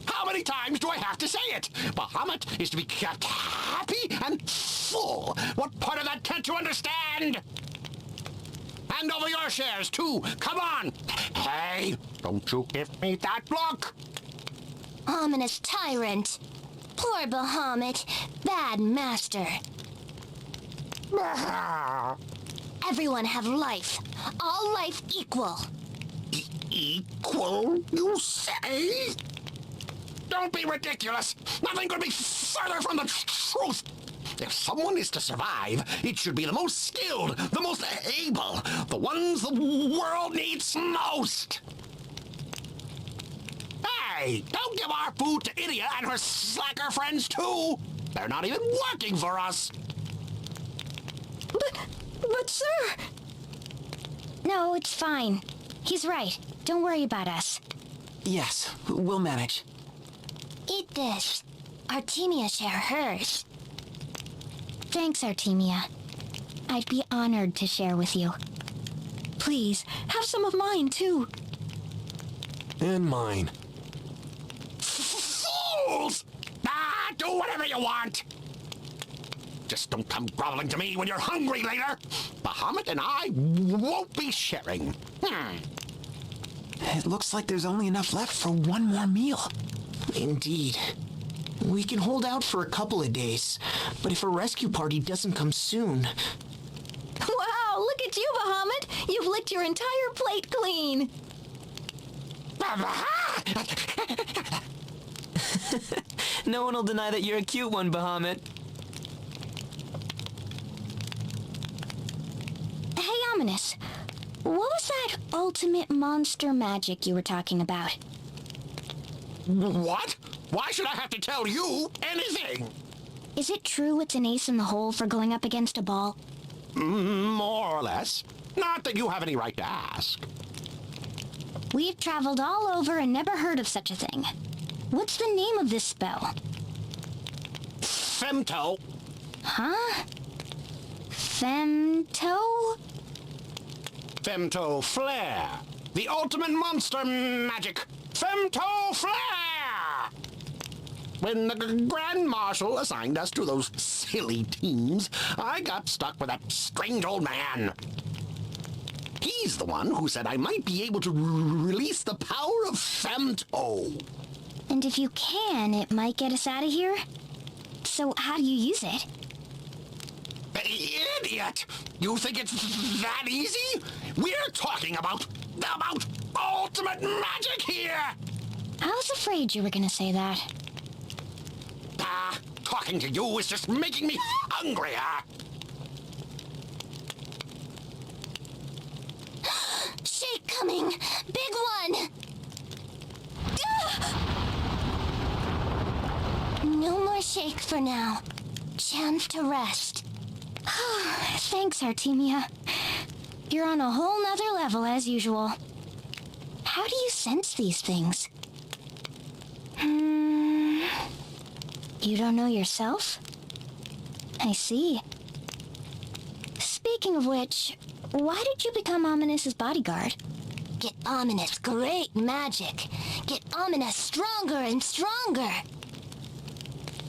How many times do I have to say it? Bahamut is to be kept happy and full. What part of that can't you understand? Hand over your shares, too. Come on. Hey, don't you give me that look. Ominous tyrant. Poor Bahamut. Bad master. Everyone have life. All life equal. Equal, you say? Don't be ridiculous. Nothing could be further from the truth. If someone is to survive, it should be the most skilled, the most able, the ones the world needs most. Hey, don't give our food to Idia and her slacker friends, too. They're not even working for us. But sir... No, it's fine. He's right. Don't worry about us. Yes, we'll manage. Eat this. Artemia share hers. Thanks, Artemia. I'd be honored to share with you. Please, have some of mine, too. And mine. Fools! Do whatever you want. Just don't come groveling to me when you're hungry later. Bahamut and I won't be sharing. It looks like there's only enough left for one more meal. Indeed. We can hold out for a couple of days, but if a rescue party doesn't come soon... Wow, look at you, Bahamut. You've licked your entire plate clean. No one will deny that you're a cute one, Bahamut. Hey, Ominous. What was that ultimate monster magic you were talking about? What? Why should I have to tell you anything? Is it true it's an ace in the hole for going up against a ball? More or less. Not that you have any right to ask. We've traveled all over and never heard of such a thing. What's the name of this spell? Femto. Huh? Femto? Femto Flare. The ultimate monster magic. Femto Flare! When the Grand Marshal assigned us to those silly teams, I got stuck with that strange old man. He's the one who said I might be able to release the power of Femto. And if you can, it might get us out of here? So how do you use it? Idiot! You think it's that easy? We're talking about ultimate magic here! I was afraid you were gonna say that. Talking to you is just making me hungrier. Shake coming! Big one! No more shake for now. Chance to rest. Thanks, Artemia. You're on a whole nother level as usual. How do you sense these things? You don't know yourself? I see. Speaking of which, why did you become Ominous's bodyguard? Get Ominous great magic. Get Ominous stronger and stronger.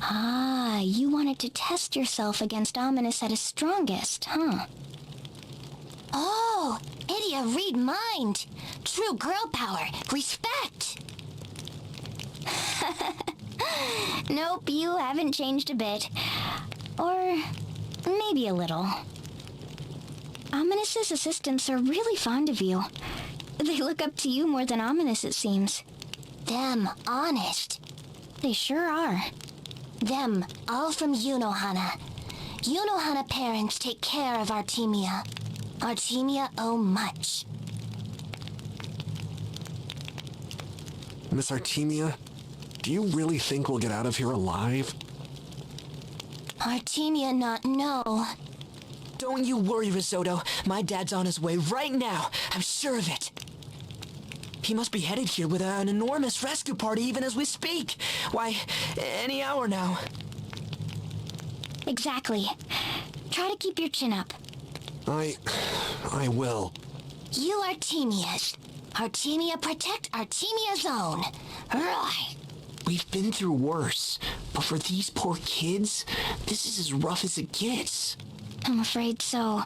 Ah, you wanted to test yourself against Ominous at his strongest, huh? Oh, Idia read mind. True girl power. Respect. Nope, you haven't changed a bit. Or maybe a little. Ominous's assistants are really fond of you. They look up to you more than Ominous, it seems. Them honest. They sure are. Them all from Yunohana. Yunohana parents take care of Artemia. Artemia owe much. Miss Artemia, do you really think we'll get out of here alive? Artemia not know. Don't you worry, Risotto. My dad's on his way right now. I'm sure of it. He must be headed here with an enormous rescue party even as we speak. Why, any hour now. Exactly. Try to keep your chin up. I will. You Artemia's. Artemia protect Artemia's own. Right. We've been through worse, but for these poor kids, this is as rough as it gets. I'm afraid so.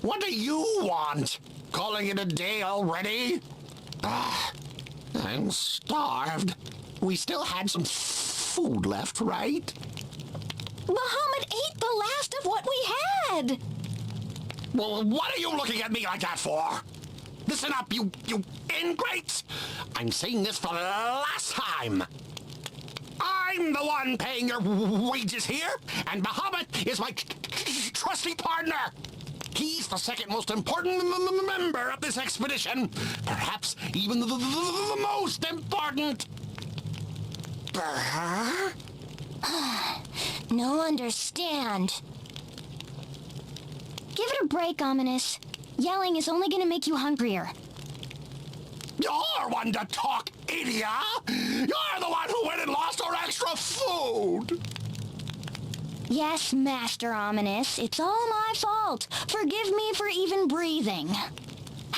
What do you want? Calling it a day already? I'm starved. We still had some food left, right? Bahamut ate the last of what we had! Well, what are you looking at me like that for? Listen up, you ingrates! I'm saying this for the last time. I I'm the one paying your wages here, and Bahamut is my trusty partner. He's the second most important member of this expedition. Perhaps even the most important. No understand. Give it a break, Ominous. Yelling is only gonna make you hungrier. You're one to talk, idiot! You're the one who went and lost our extra food! Yes, Master Ominous, it's all my fault. Forgive me for even breathing.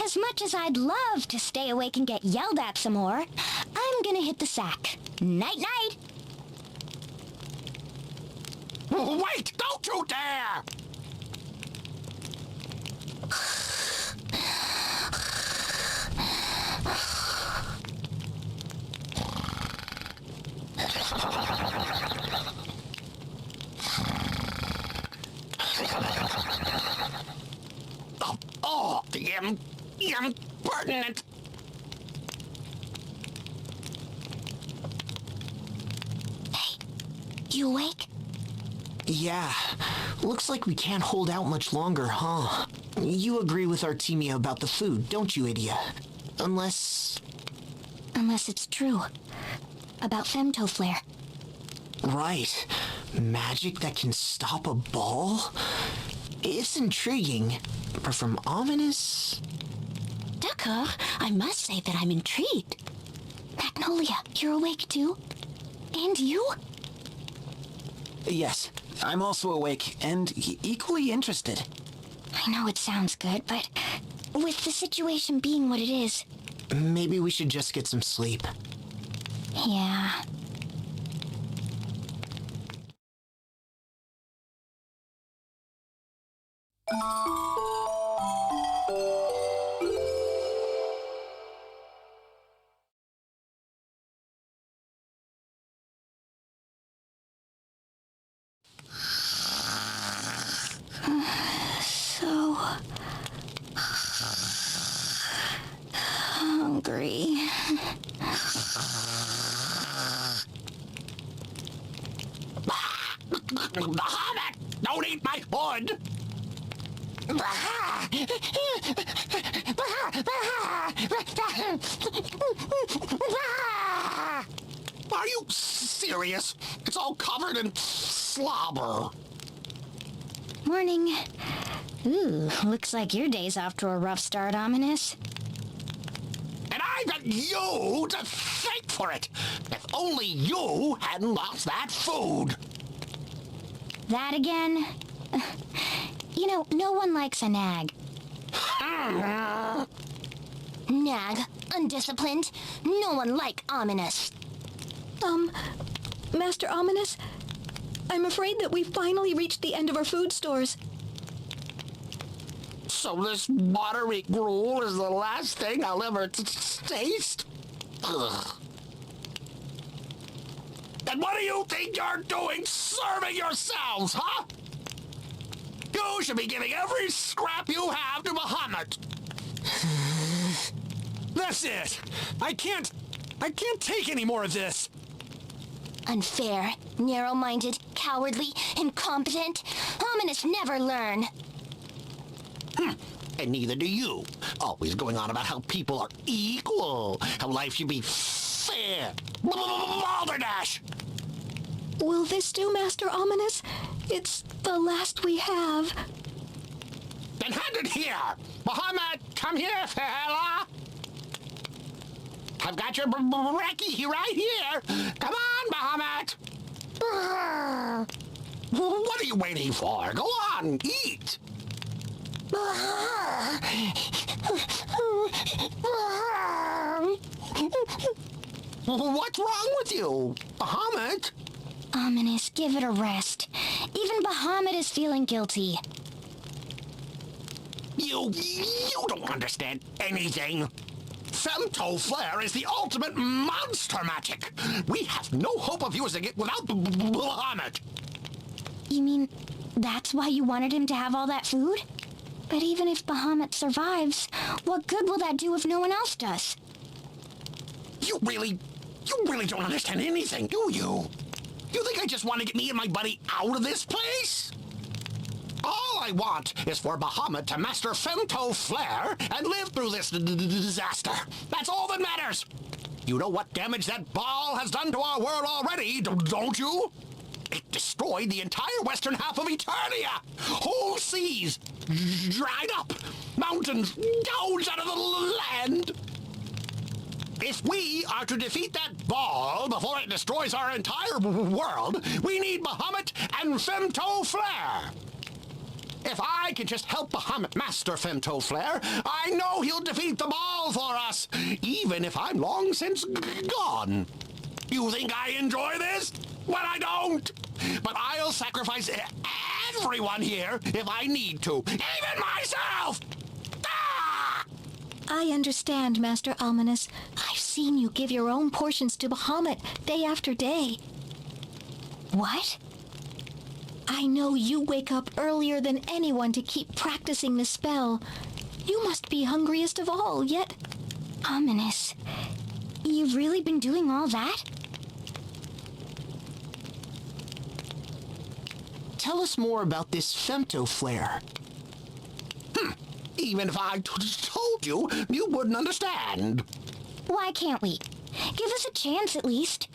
As much as I'd love to stay awake and get yelled at some more, I'm gonna hit the sack. Night-night! Wait! Don't you dare! Oh, the impertinent! Hey, you awake? Yeah, looks like we can't hold out much longer, huh? You agree with Artemia about the food, don't you, Idia? Unless it's true. About femtoflare. Right. Magic that can stop a ball? It's intriguing, but from Ominous... Ducka, I must say that I'm intrigued. Magnolia, you're awake too? And you? Yes, I'm also awake and equally interested. I know it sounds good, but with the situation being what it is... Maybe we should just get some sleep. Yeah. So hungry. Bahamut! Don't eat my food! Are you serious? It's all covered in slobber. Morning. Ooh, looks like your day's off to a rough start, Ominous. And I got you to thank for it. If only you hadn't lost that food. That again? You know, no one likes a nag. Nag, undisciplined. No one like Ominous. Master Ominous, I'm afraid that we've finally reached the end of our food stores. So this watery gruel is the last thing I'll ever taste? Ugh. And what do you think you're doing serving yourselves, huh? You should be giving every scrap you have to Bahamut. That's it! I can't take any more of this! Unfair, narrow-minded, cowardly, incompetent. Ominous never learn. And neither do you. Always going on about how people are equal, how life should be fair. Balderdash! Will this do, Master Ominous? It's the last we have. Then hand it here! Bahamut, come here, fella! I've got your brekkie right here! Come on, Bahamut! What are you waiting for? Go on, eat! What's wrong with you, Bahamut? Ominous, give it a rest. Even Bahamut is feeling guilty. You don't understand anything. Femtoflare is the ultimate monster magic. We have no hope of using it without Bahamut. You mean that's why you wanted him to have all that food? But even if Bahamut survives, what good will that do if no one else does? You really don't understand anything, do you? You think I just want to get me and my buddy out of this place? All I want is for Bahamut to master Femto Flare and live through this disaster. That's all that matters. You know what damage that ball has done to our world already, don't you? It destroyed the entire western half of Eternia. Whole seas dried up. Mountains gouged out of the land. If we are to defeat that ball before it destroys our entire world, we need Bahamut and Femto Flare. If I can just help Bahamut master Femto Flare, I know he'll defeat the ball for us, even if I'm long since gone. You think I enjoy this? Well, I don't. But I'll sacrifice everyone here if I need to, even myself. Ah! I understand, Master Ominous. I've seen you give your own portions to Bahamut day after day. What? I know you wake up earlier than anyone to keep practicing the spell. You must be hungriest of all, yet... Ominous. You've really been doing all that? Tell us more about this Femto Flare. Even if I told you, you wouldn't understand. Why can't we? Give us a chance at least.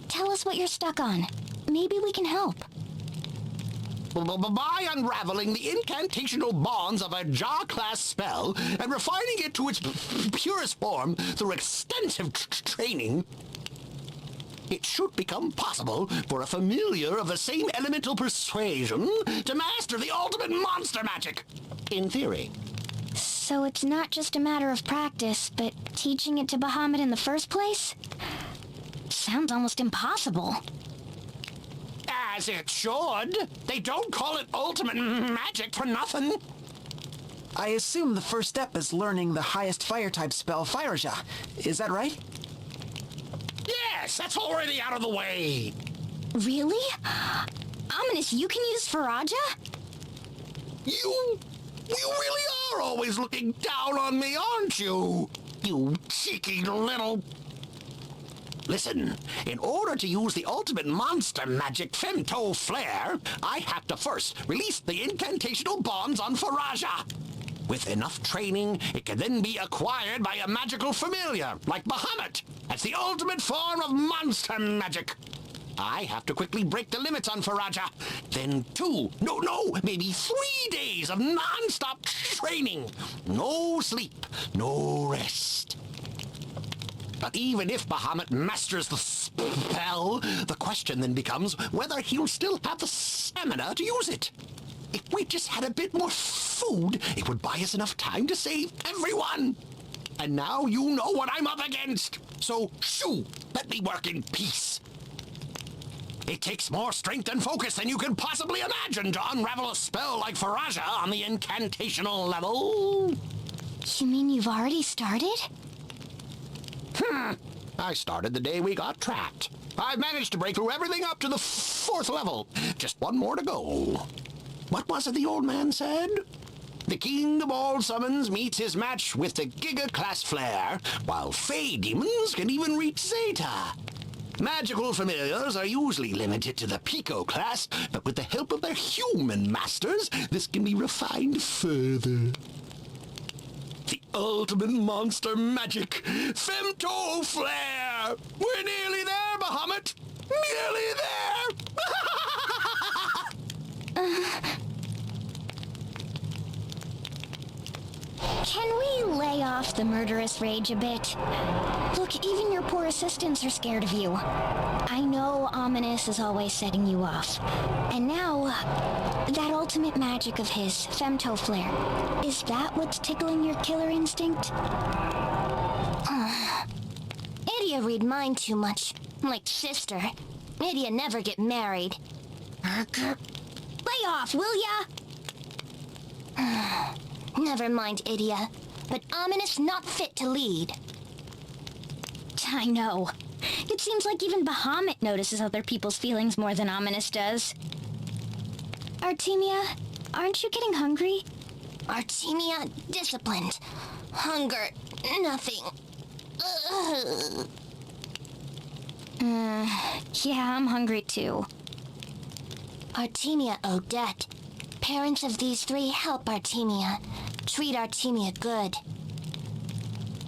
Tell us what you're stuck on. Maybe we can help. By unraveling the incantational bonds of a Jaw-class spell and refining it to its purest form through extensive training, it should become possible for a familiar of the same elemental persuasion to master the ultimate monster magic, in theory. So it's not just a matter of practice, but teaching it to Bahamut in the first place? Sounds almost impossible. As it should. They don't call it ultimate magic for nothing. I assume the first step is learning the highest fire-type spell, Fireja. Is that right? Yes, that's already out of the way. Really? Ominous, you can use Faraja? You really are always looking down on me, aren't you? You cheeky little... Listen, in order to use the ultimate monster magic Femto Flare, I have to first release the incantational bonds on Faraja. With enough training, it can then be acquired by a magical familiar, like Bahamut. That's the ultimate form of monster magic. I have to quickly break the limits on Faraja. Then maybe 3 days of non-stop training. No sleep, no rest. But even if Bahamut masters the spell, the question then becomes whether he'll still have the stamina to use it. If we just had a bit more food, it would buy us enough time to save everyone. And now you know what I'm up against. So, shoo, let me work in peace. It takes more strength and focus than you can possibly imagine to unravel a spell like Faraja on the incantational level. You mean you've already started? I started the day we got trapped. I've managed to break through everything up to the 4th level. Just one more to go. What was it the old man said? The king of all summons meets his match with the Giga-class Flare, while Fey demons can even reach Zeta. Magical familiars are usually limited to the Pico class, but with the help of their human masters, this can be refined further. The ultimate monster magic, Femto Flare! We're nearly there, Bahamut! Nearly there! Can we lay off the murderous rage a bit? Look, even your poor assistants are scared of you. I know Ominous is always setting you off. And now, that ultimate magic of his, Femto Flare, is that what's tickling your killer instinct? Idia read mine too much. Like sister. Idia never get married. Lay off, will ya? Never mind, Idia. But Ominous not fit to lead. I know. It seems like even Bahamut notices other people's feelings more than Ominous does. Artemia, aren't you getting hungry? Artemia, disciplined. Hunger, nothing. Ugh. Yeah, I'm hungry too. Artemia owe debt. Parents of these three help Artemia. Treat Artemia good.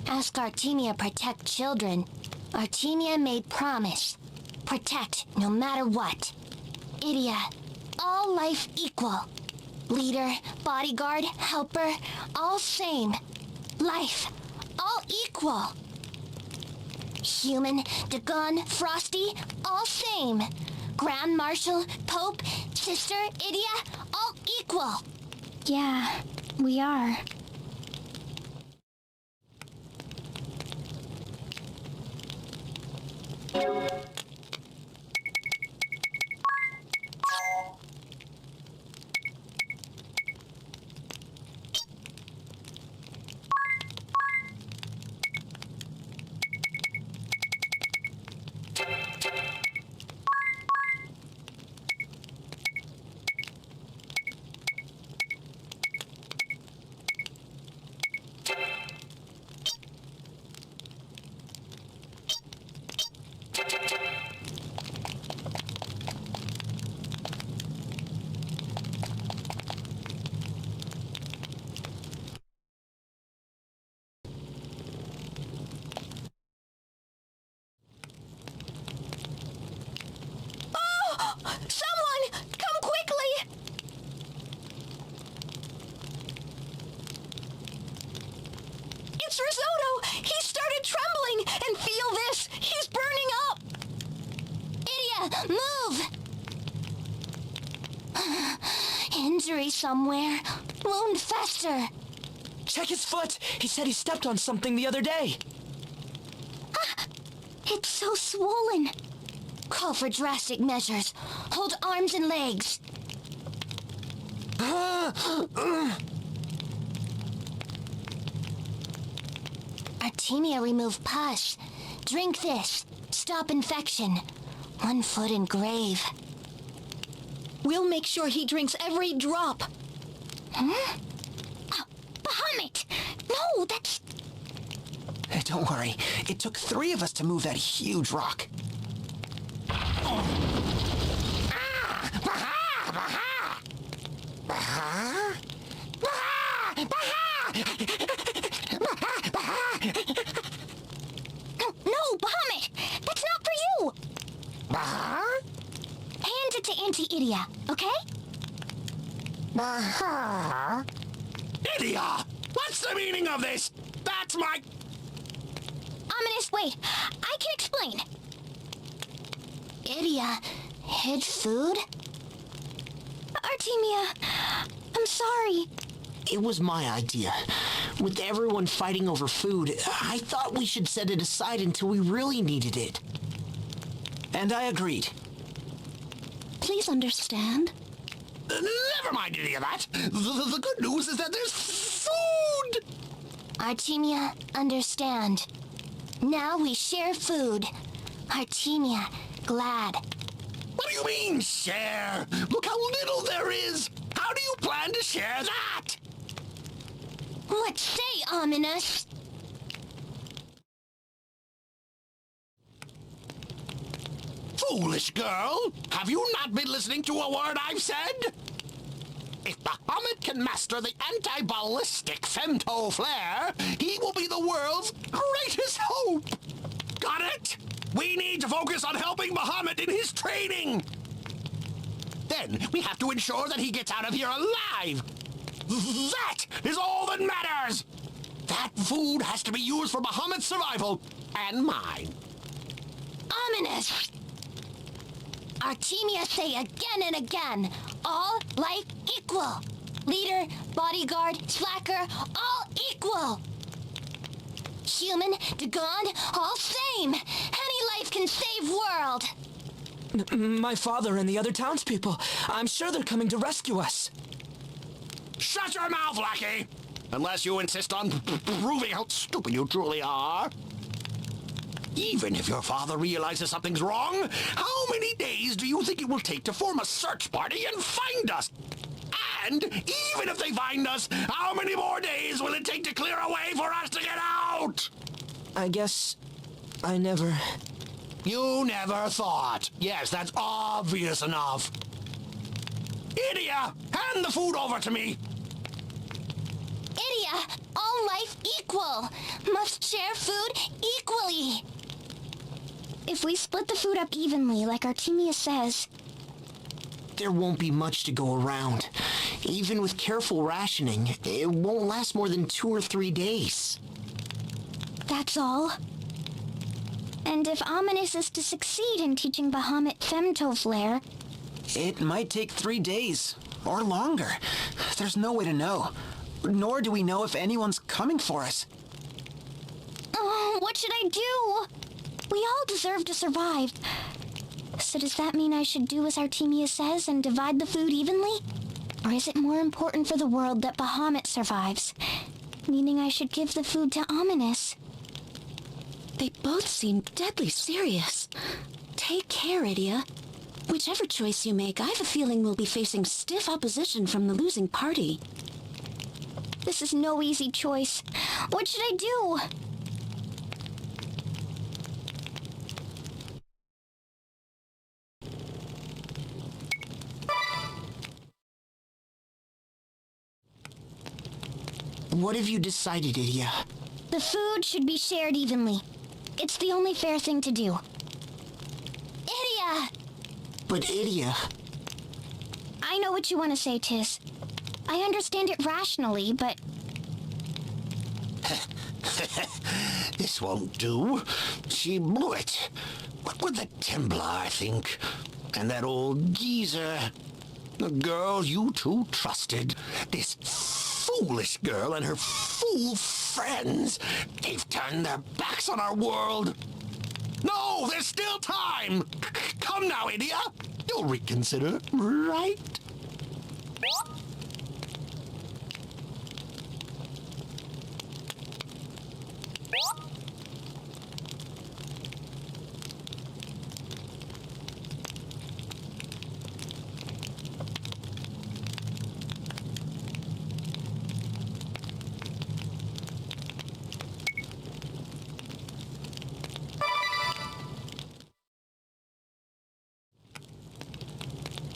Ask Artemia protect children. Artemia made promise. Protect no matter what. Idia, all life equal. Leader, bodyguard, helper, all same. Life, all equal. Human, Dagon, Frosty, all same. Grand Marshal, Pope, Sister, Idia, all equal. Yeah, we are. Someone! Come quickly! It's Risotto! He started trembling! And feel this! He's burning up! Idia, move! Injury somewhere. Wound fester. Check his foot! He said he stepped on something the other day. It's so swollen. Call for drastic measures. Hold arms and legs. Artemia remove pus. Drink this. Stop infection. 1 foot in grave. We'll make sure he drinks every drop. Bahamut! No, that's... Hey, don't worry. It took 3 of us to move that huge rock. No, Bahamut! That's not for you! Hand it to Auntie Idia, okay? Idia! What's the meaning of this? That's my... Ominous, wait. I can explain. Idia hid food? Artemia, I'm sorry. It was my idea. With everyone fighting over food, I thought we should set it aside until we really needed it. And I agreed. Please understand. Never mind any of that. The good news is that there's food! Artemia, understand. Now we share food. Artemia, glad. What do you mean, share? Look how little there is! How do you plan to share that? What say, ominous? Foolish girl! Have you not been listening to a word I've said? If Bahamut can master the anti-ballistic femto flare, he will be the world's greatest hope! Got it? We need to focus on helping Bahamut in his training! Then we have to ensure that he gets out of here alive! That is all that matters! That food has to be used for Bahamut's survival, and mine. Ominous! Artemia say again and again, all life equal. Leader, bodyguard, slacker, all equal. Human, Dagon, all same. Any life can save world. My father and the other townspeople. I'm sure they're coming to rescue us. Shut your mouth, lackey! Unless you insist on proving how stupid you truly are. Even if your father realizes something's wrong, how many days do you think it will take to form a search party and find us? And even if they find us, how many more days will it take to clear a way for us to get out? I guess I never You never thought. Yes, that's obvious enough. Idia, hand the food over to me. Idia, all life equal. Must share food equally. If we split the food up evenly, like Artemia says, There won't be much to go around. Even with careful rationing, it won't last more than 2 or 3 days. that's all. And if Ominous is to succeed in teaching Bahamut Femtoflare, It might take 3 days, or longer. There's no way to know. Nor do we know if anyone's coming for us. oh, what should I do? We all deserve to survive. So does that mean I should do as Artemia says and divide the food evenly? Or is it more important for the world that Bahamut survives? Meaning I should give the food to Ominous? They both seem deadly serious. Take care, Idia. Whichever choice you make, I have a feeling we'll be facing stiff opposition from the losing party. This is no easy choice. What should I do? What have you decided, Idia? The food should be shared evenly. It's the only fair thing to do. Idia! But Idia... I know what you want to say, Tis. I understand it rationally, but This won't do. She blew it. What with the Templar, I think. And that old geezer. The girl you two trusted. This foolish girl and her fool friends. They've turned their backs on our world. No, there's still time. Come now, Idia. You'll reconsider, right?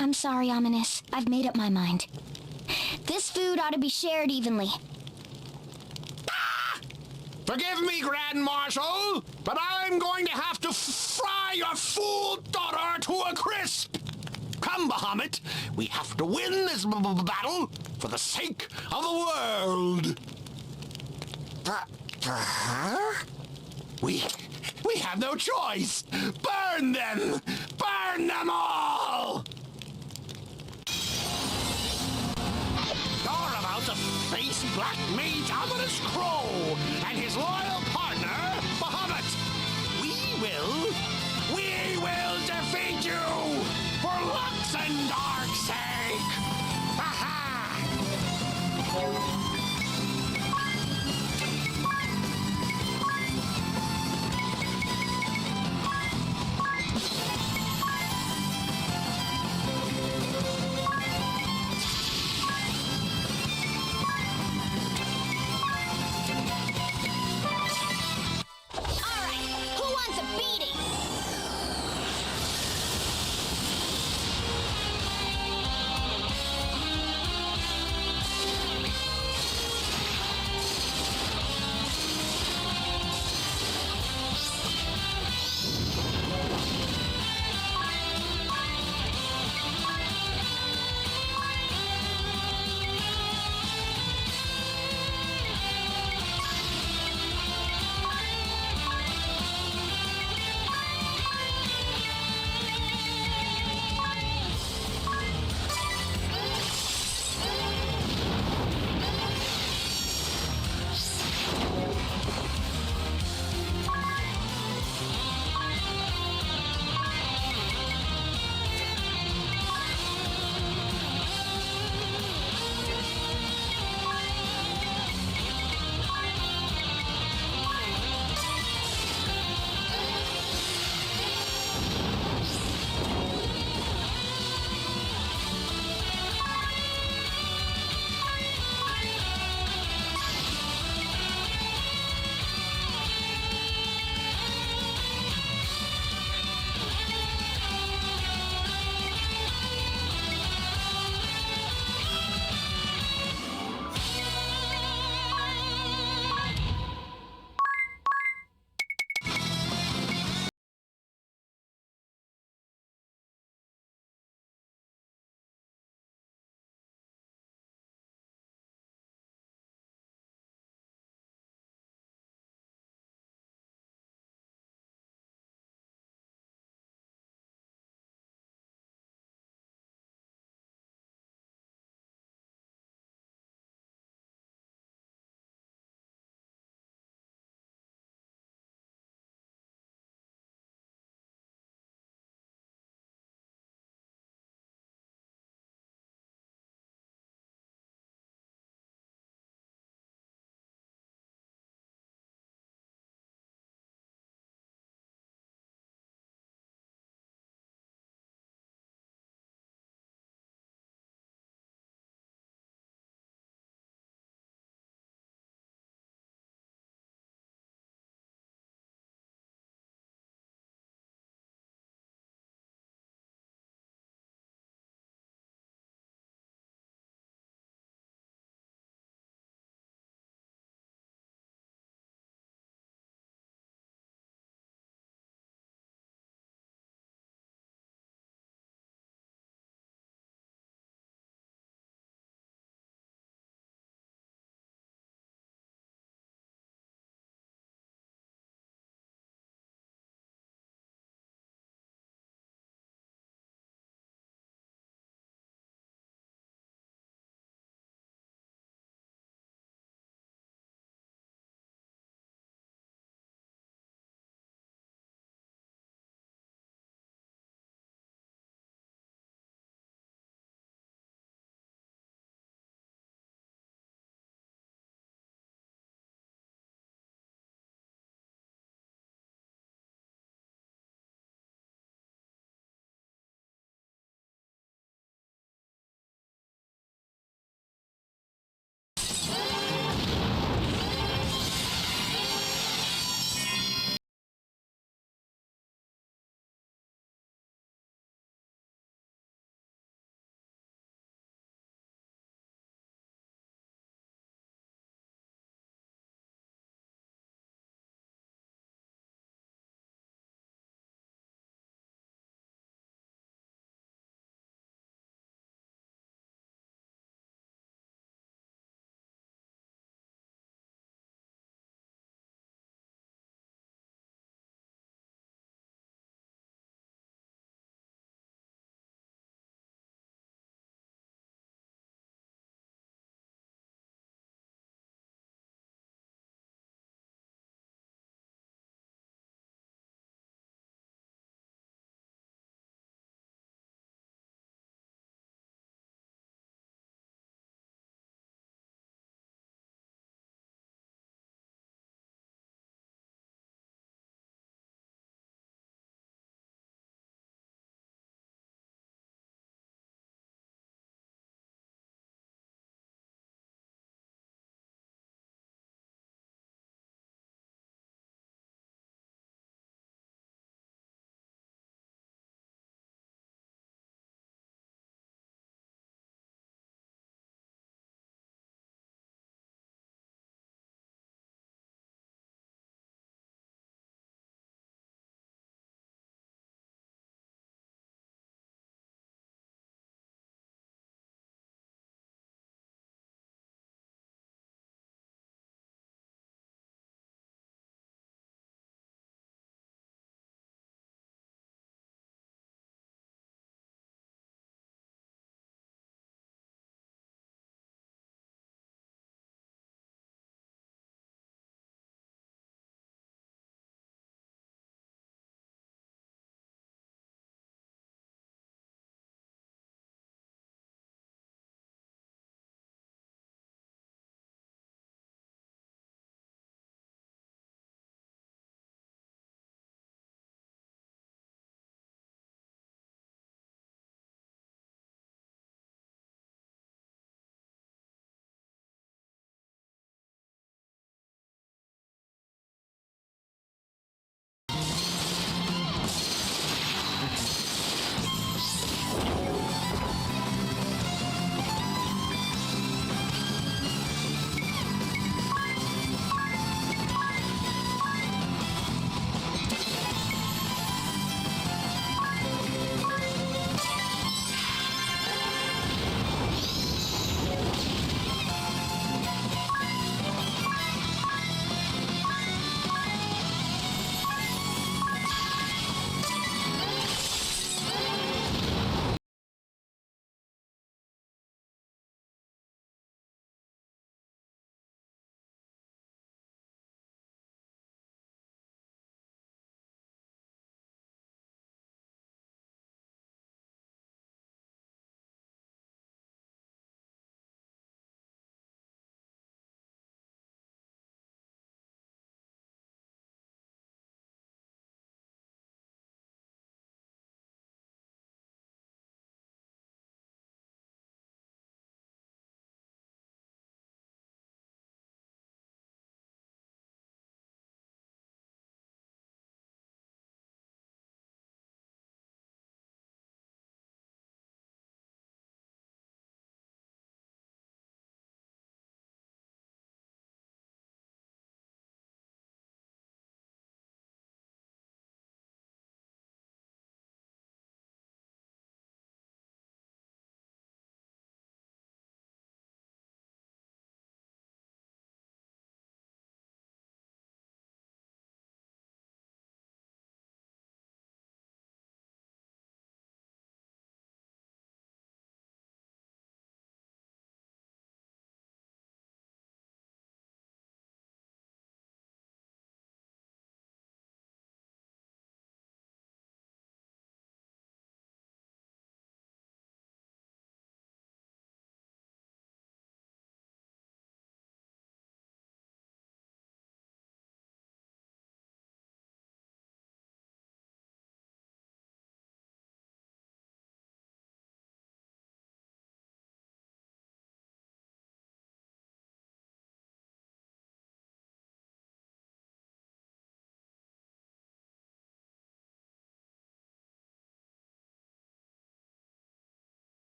I'm sorry, Ominous. I've made up my mind. This food ought to be shared evenly. Forgive me, Grand Marshal, but I'm going to have to fry your fool daughter to a crisp. Come, Bahamut, we have to win this battle for the sake of the world. For her? We have no choice. Burn them! Burn them all! You're about to face Black Mage Ominous Crow and his loyal partner, Bahamut. We will defeat you for Lux and Dark's sake. Ha-ha! All right, who wants a beating?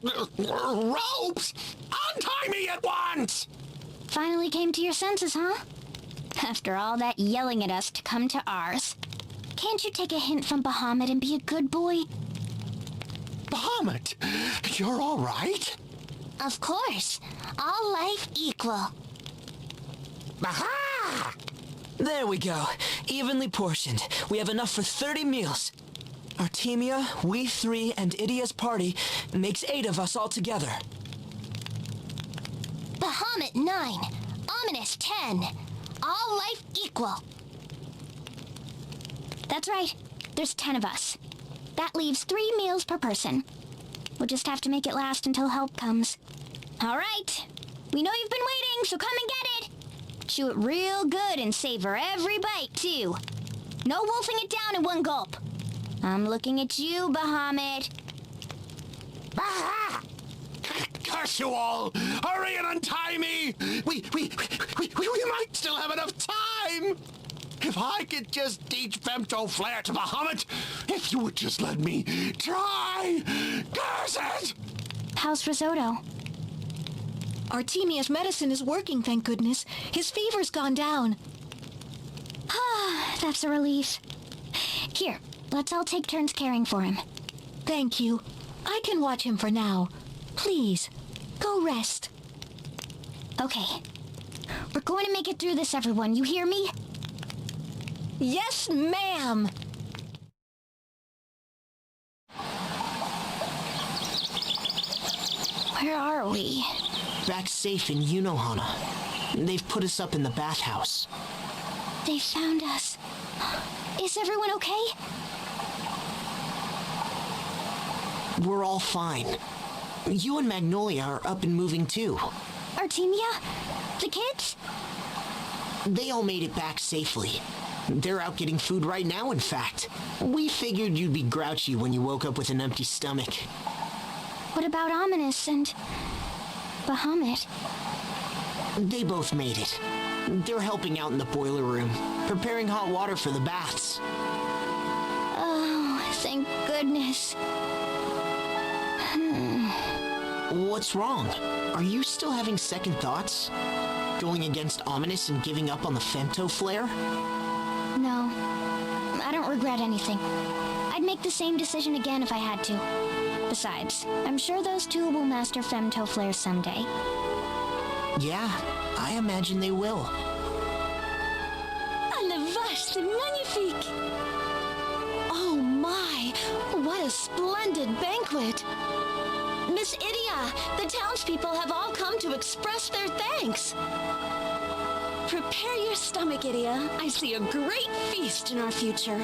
Ropes! Untie me at once! Finally came to your senses, huh? After all that yelling at us to come to ours. Can't you take a hint from Bahamut and be a good boy? Bahamut, you're all right? Of course. All life equal. Aha! There we go. Evenly portioned. We have enough for 30 meals. Artemia, we three, and Idia's party makes 8 of us altogether. Bahamut 9. Ominous 10. All life equal. That's right. There's 10 of us. That leaves 3 meals per person. We'll just have to make it last until help comes. All right. We know you've been waiting, so come and get it. Chew it real good and savor every bite, too. No wolfing it down in one gulp. I'm looking at you, Bahamut. Aha! Curse you all! Hurry and untie me! We might still have enough time! If I could just teach Femto Flare to Bahamut, if you would just let me try! Curse it! How's Risotto? Artemia's medicine is working, thank goodness. His fever's gone down. Ah, that's a relief. Here, let's all take turns caring for him. Thank you. I can watch him for now. Please, go rest. Okay. We're going to make it through this, everyone. You hear me? Yes, ma'am. Where are we? Back safe in Unohana. They've put us up in the bathhouse. They found us. Is everyone okay? We're all fine. You and Magnolia are up and moving too. Artemia? The kids? They all made it back safely. They're out getting food right now, in fact. We figured you'd be grouchy when you woke up with an empty stomach. What about Ominous and Bahamut? They both made it. They're helping out in the boiler room, preparing hot water for the baths. Oh, thank goodness. What's wrong? Are you still having second thoughts? Going against Ominous and giving up on the Femto Flare? No, I don't regret anything. I'd make the same decision again if I had to. Besides, I'm sure those two will master Femto Flare someday. Yeah, I imagine they will. À la vache, c'est magnifique! Oh my, what a splendid banquet! Miss Idia, the townspeople have all come to express their thanks. Prepare your stomach, Idia. I see a great feast in our future.